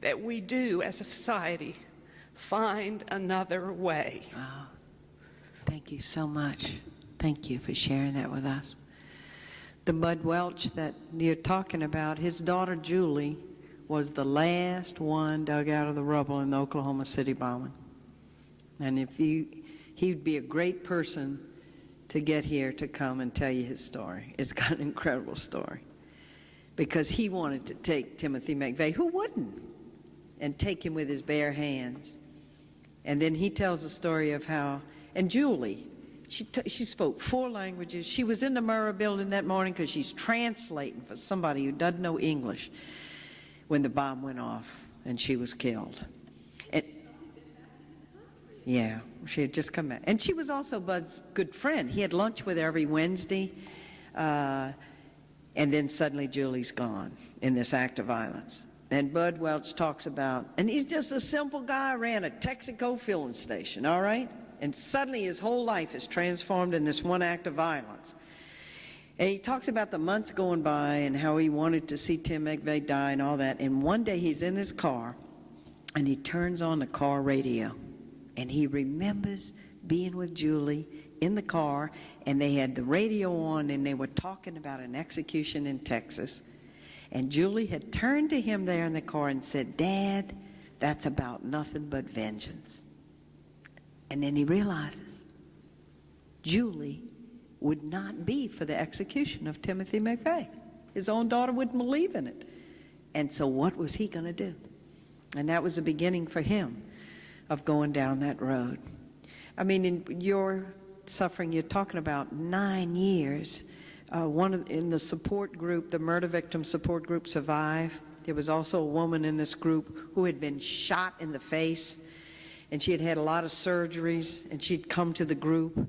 that we do, as a society, find another way. Oh, thank you so much. Thank you for sharing that with us. The Bud Welch that you're talking about, his daughter Julie was the last one dug out of the rubble in the Oklahoma City bombing. And he'd be a great person to get here to come and tell you his story. It's got an incredible story. Because he wanted to take Timothy McVeigh, who wouldn't, and take him with his bare hands. And then he tells the story of how, and Julie, she spoke 4 languages. She was in the Murrah building that morning because she's translating for somebody who doesn't know English when the bomb went off and she was killed. And, yeah, she had just come back. And she was also Bud's good friend. He had lunch with her every Wednesday. And then suddenly Julie's gone in this act of violence. And Bud Welch talks about, and he's just a simple guy, ran a Texaco filling station, all right? And suddenly his whole life is transformed in this one act of violence. And he talks about the months going by and how he wanted to see Tim McVeigh die and all that. And one day he's in his car and he turns on the car radio. And he remembers being with Julie in the car, and they had the radio on and they were talking about an execution in Texas. And Julie had turned to him there in the car and said, "Dad, that's about nothing but vengeance." And then he realizes Julie would not be for the execution of Timothy McVeigh. His own daughter wouldn't believe in it. And so what was he going to do? And that was the beginning for him of going down that road. I mean, in your suffering, you're talking about 9 years. In the support group, the murder victim support group, Survive, there was also a woman in this group who had been shot in the face, and she had had a lot of surgeries, and she'd come to the group.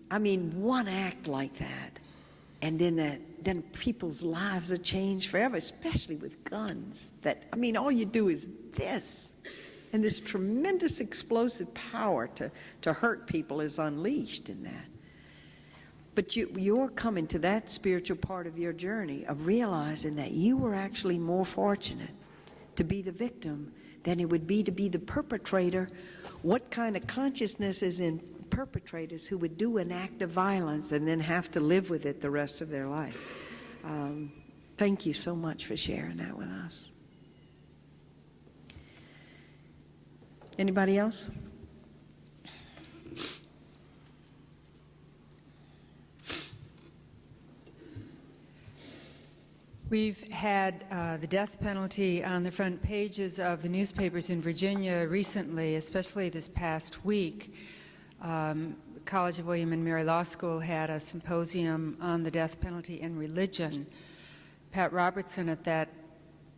I mean, one act like that, and then people's lives are changed forever, especially with guns. All you do is this, and this tremendous explosive power to hurt people is unleashed in that. But you're coming to that spiritual part of your journey of realizing that you were actually more fortunate to be the victim than it would be to be the perpetrator. What kind of consciousness is in perpetrators who would do an act of violence and then have to live with it the rest of their life? Thank you so much for sharing that with us. Anybody else? We've had the death penalty on the front pages of the newspapers in Virginia recently, especially this past week. College of William and Mary Law School had a symposium on the death penalty and religion. Pat Robertson at that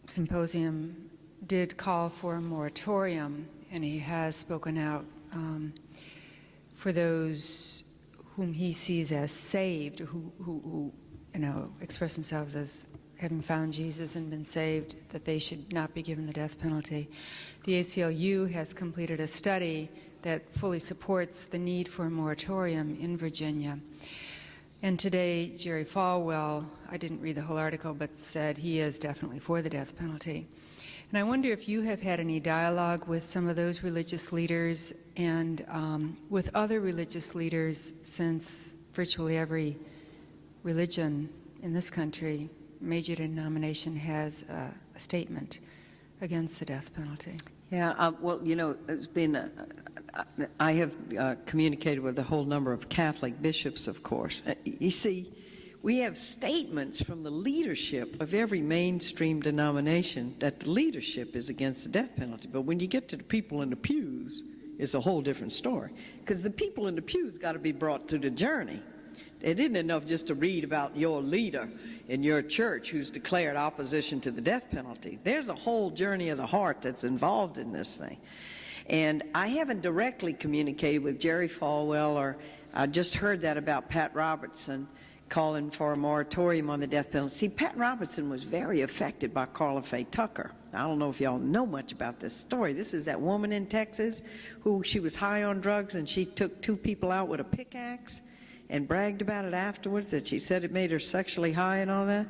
symposium did call for a moratorium, and he has spoken out for those whom he sees as saved, who express themselves as having found Jesus and been saved, that they should not be given the death penalty. The ACLU has completed a study that fully supports the need for a moratorium in Virginia. And today, Jerry Falwell, I didn't read the whole article, but said he is definitely for the death penalty. And I wonder if you have had any dialogue with some of those religious leaders and with other religious leaders, since virtually every religion in this country, major denomination, has a statement against the death penalty. Yeah, it's been, I have communicated with a whole number of Catholic bishops, of course. You see, we have statements from the leadership of every mainstream denomination that the leadership is against the death penalty. But when you get to the people in the pews, it's a whole different story. Because the people in the pews got to be brought through the journey. It isn't enough just to read about your leader in your church who's declared opposition to the death penalty. There's a whole journey of the heart that's involved in this thing. And I haven't directly communicated with Jerry Falwell, or I just heard that about Pat Robertson calling for a moratorium on the death penalty. See, Pat Robertson was very affected by Carla Faye Tucker. I don't know if y'all know much about this story. This is that woman in Texas who she was high on drugs, and she took 2 people out with a pickaxe and bragged about it afterwards, that she said it made her sexually high and all that.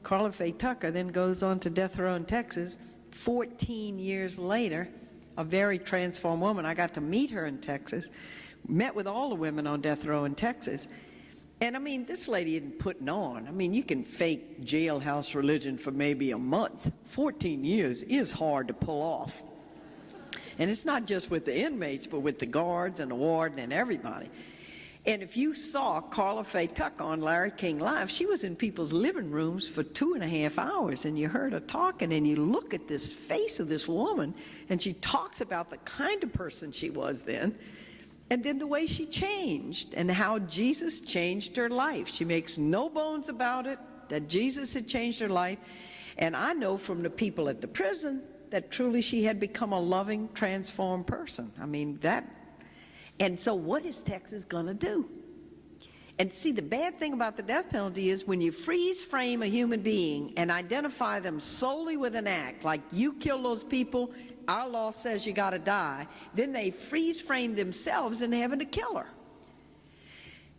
Carla Faye Tucker then goes on to death row in Texas 14 years later, a very transformed woman. I got to meet her in Texas, met with all the women on death row in Texas. And I mean, this lady isn't putting on. I mean, you can fake jailhouse religion for maybe a month. 14 years is hard to pull off. And it's not just with the inmates, but with the guards and the warden and everybody. And if you saw Carla Faye Tucker on Larry King Live, she was in people's living rooms for 2.5 hours, and you heard her talking, and you look at this face of this woman, and she talks about the kind of person she was then, and then the way she changed and how Jesus changed her life. She makes no bones about it, that Jesus had changed her life. And I know from the people at the prison that truly she had become a loving, transformed person. I mean, that. And so what is Texas going to do? And see, the bad thing about the death penalty is when you freeze frame a human being and identify them solely with an act, like you kill those people, our law says you got to die, then they freeze frame themselves in having to kill her.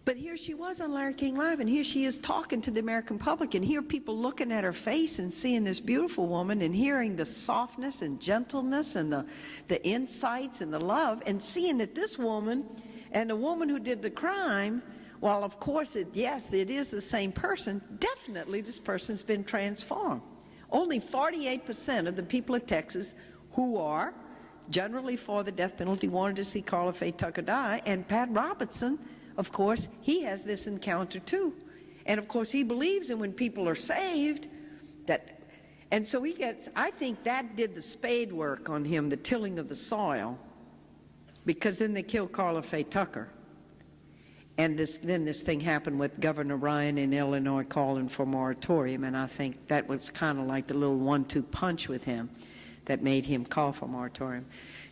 But here she was on Larry King Live, and here she is talking to the American public, and here people looking at her face and seeing this beautiful woman and hearing the softness and gentleness and the insights and the love, and seeing that this woman and the woman who did the crime, while of course it is the same person, definitely this person's been transformed. Only 48% of the people of Texas who are generally for the death penalty wanted to see Carla Faye Tucker die, and Pat Robertson, of course, he has this encounter too. And of course he believes in when people are saved, and so he gets, I think that did the spade work on him, the tilling of the soil, because then they killed Carla Faye Tucker. And then this thing happened with Governor Ryan in Illinois calling for moratorium, and I think that was kind of like the little 1-2 punch with him that made him call for moratorium.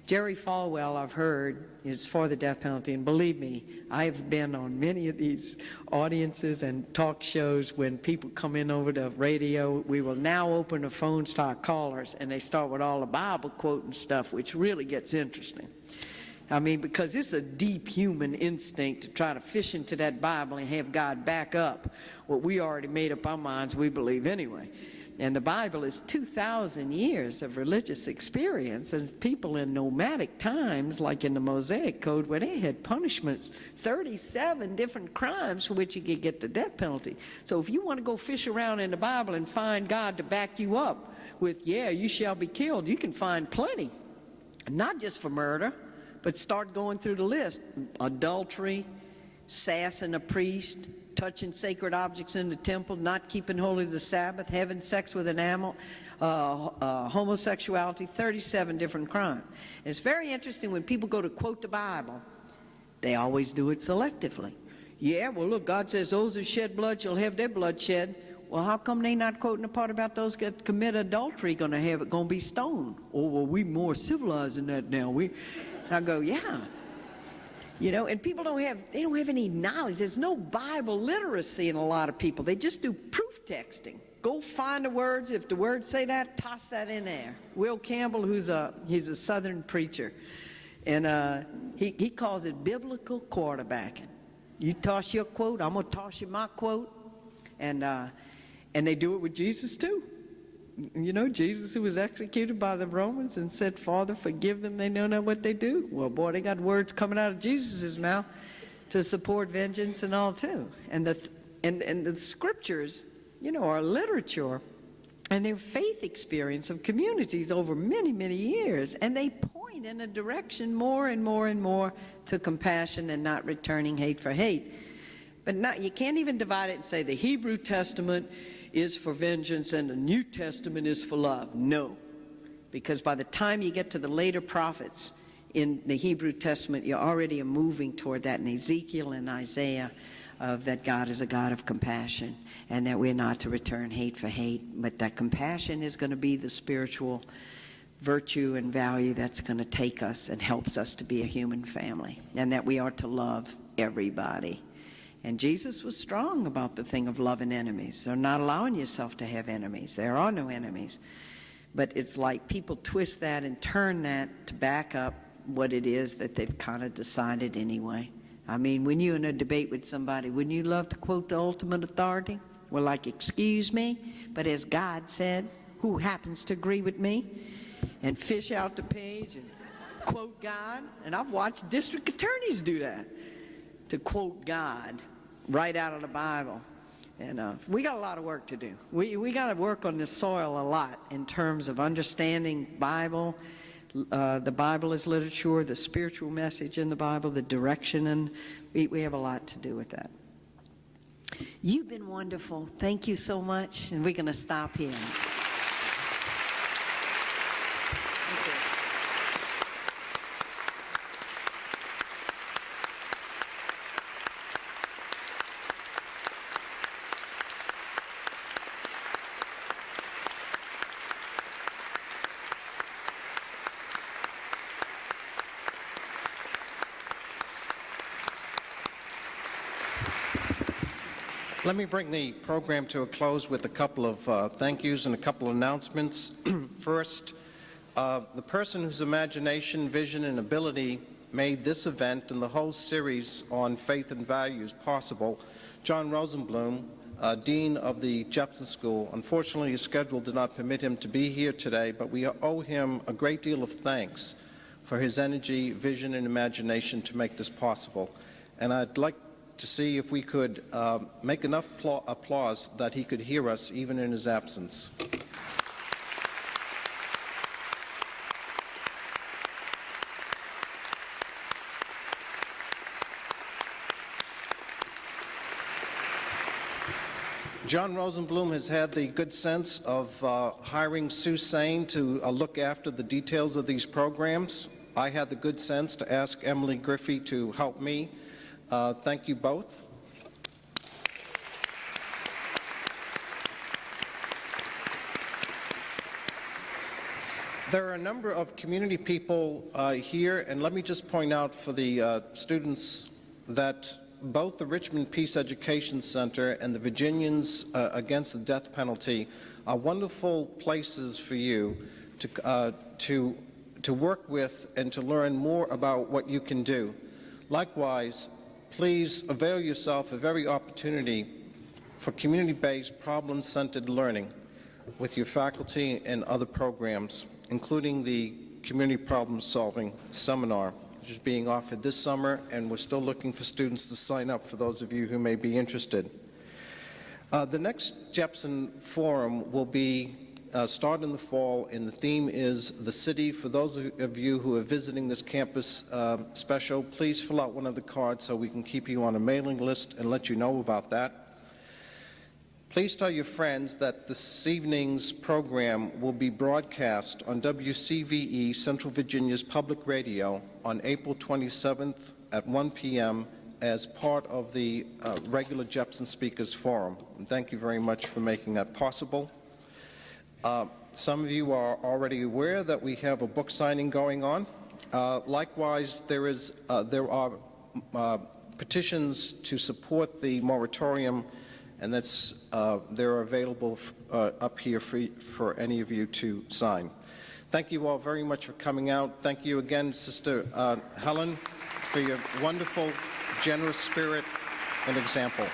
Jerry Falwell, I've heard, is for the death penalty, and believe me, I've been on many of these audiences and talk shows when people come in over the radio. We will now open the phones to our callers, and they start with all the Bible quoting stuff, which really gets interesting. I mean, because it's a deep human instinct to try to fish into that Bible and have God back up what we already made up our minds we believe anyway. And the Bible is 2,000 years of religious experience, and people in nomadic times, like in the Mosaic Code, where they had punishments, 37 different crimes for which you could get the death penalty. So if you want to go fish around in the Bible and find God to back you up with, yeah, you shall be killed, you can find plenty. Not just for murder, but start going through the list. Adultery, sassing a priest, touching sacred objects in the temple, not keeping holy the Sabbath, having sex with an animal, homosexuality, 37 different crimes. And it's very interesting when people go to quote the Bible, they always do it selectively. Yeah, well, look, God says those who shed blood shall have their blood shed. Well, how come they not quoting the part about those that commit adultery going to be stoned? Oh, well, we more civilized than that now. I go, yeah. You know, and people don't have any knowledge. There's no Bible literacy in a lot of people. They just do proof texting. Go find the words. If the words say that, toss that in there. Will Campbell, he's a Southern preacher, and he calls it biblical quarterbacking. You toss your quote, I'm going to toss you my quote. And they do it with Jesus too. You know, Jesus, who was executed by the Romans and said, Father, forgive them, they know not what they do. Well, boy, they got words coming out of Jesus' mouth to support vengeance and all too. And the scriptures, you know, are literature and their faith experience of communities over many, many years. And they point in a direction more and more and more to compassion and not returning hate for hate. But you can't even divide it and say the Hebrew Testament is for vengeance and the New Testament is for love. No, because by the time you get to the later prophets in the Hebrew Testament, you already are moving toward that in Ezekiel and Isaiah, of that God is a God of compassion and that we're not to return hate for hate, but that compassion is going to be the spiritual virtue and value that's going to take us and helps us to be a human family, and that we are to love everybody. And Jesus was strong about the thing of loving enemies, so not allowing yourself to have enemies. There are no enemies. But it's like people twist that and turn that to back up what it is that they've kind of decided anyway. I mean, when you're in a debate with somebody, wouldn't you love to quote the ultimate authority? Well, like, excuse me, but as God said, who happens to agree with me? And fish out the page and quote God. And I've watched district attorneys do that, to quote God right out of the Bible. And we got a lot of work to do. We got to work on this soil a lot in terms of understanding Bible, the Bible as literature, the spiritual message in the Bible, the direction, and we have a lot to do with that. You've been wonderful. Thank you so much, and we're going to stop here. Let me bring the program to a close with a couple of thank yous and a couple of announcements. First, the person whose imagination, vision, and ability made this event and the whole series on faith and values possible, John Rosenblum, Dean of the Jepson School. Unfortunately, his schedule did not permit him to be here today, but we owe him a great deal of thanks for his energy, vision, and imagination to make this possible. And I'd like to see if we could make enough applause that he could hear us even in his absence. John Rosenblum has had the good sense of hiring Sue Sain to look after the details of these programs. I had the good sense to ask Emily Griffey to help me. Thank you both. There are a number of community people here, and let me just point out for the students that both the Richmond Peace Education Center and the Virginians Against the Death Penalty are wonderful places for you to work with and to learn more about what you can do. Likewise, please avail yourself of every opportunity for community-based, problem-centered learning with your faculty and other programs, including the Community Problem-Solving Seminar, which is being offered this summer, and we're still looking for students to sign up for those of you who may be interested. The next Jepson Forum will be start in the fall, and the theme is the city. For those of you who are visiting this campus special, please fill out one of the cards so we can keep you on a mailing list and let you know about that. Please tell your friends that this evening's program will be broadcast on WCVE Central Virginia's public radio on April 27th at 1 p.m. as part of the regular Jepson Speakers Forum. And thank you very much for making that possible. Some of you are already aware that we have a book signing going on. Likewise, there are petitions to support the moratorium, and they're available up here for any of you to sign. Thank you all very much for coming out. Thank you again, Sister Helen, for your wonderful, generous spirit and example.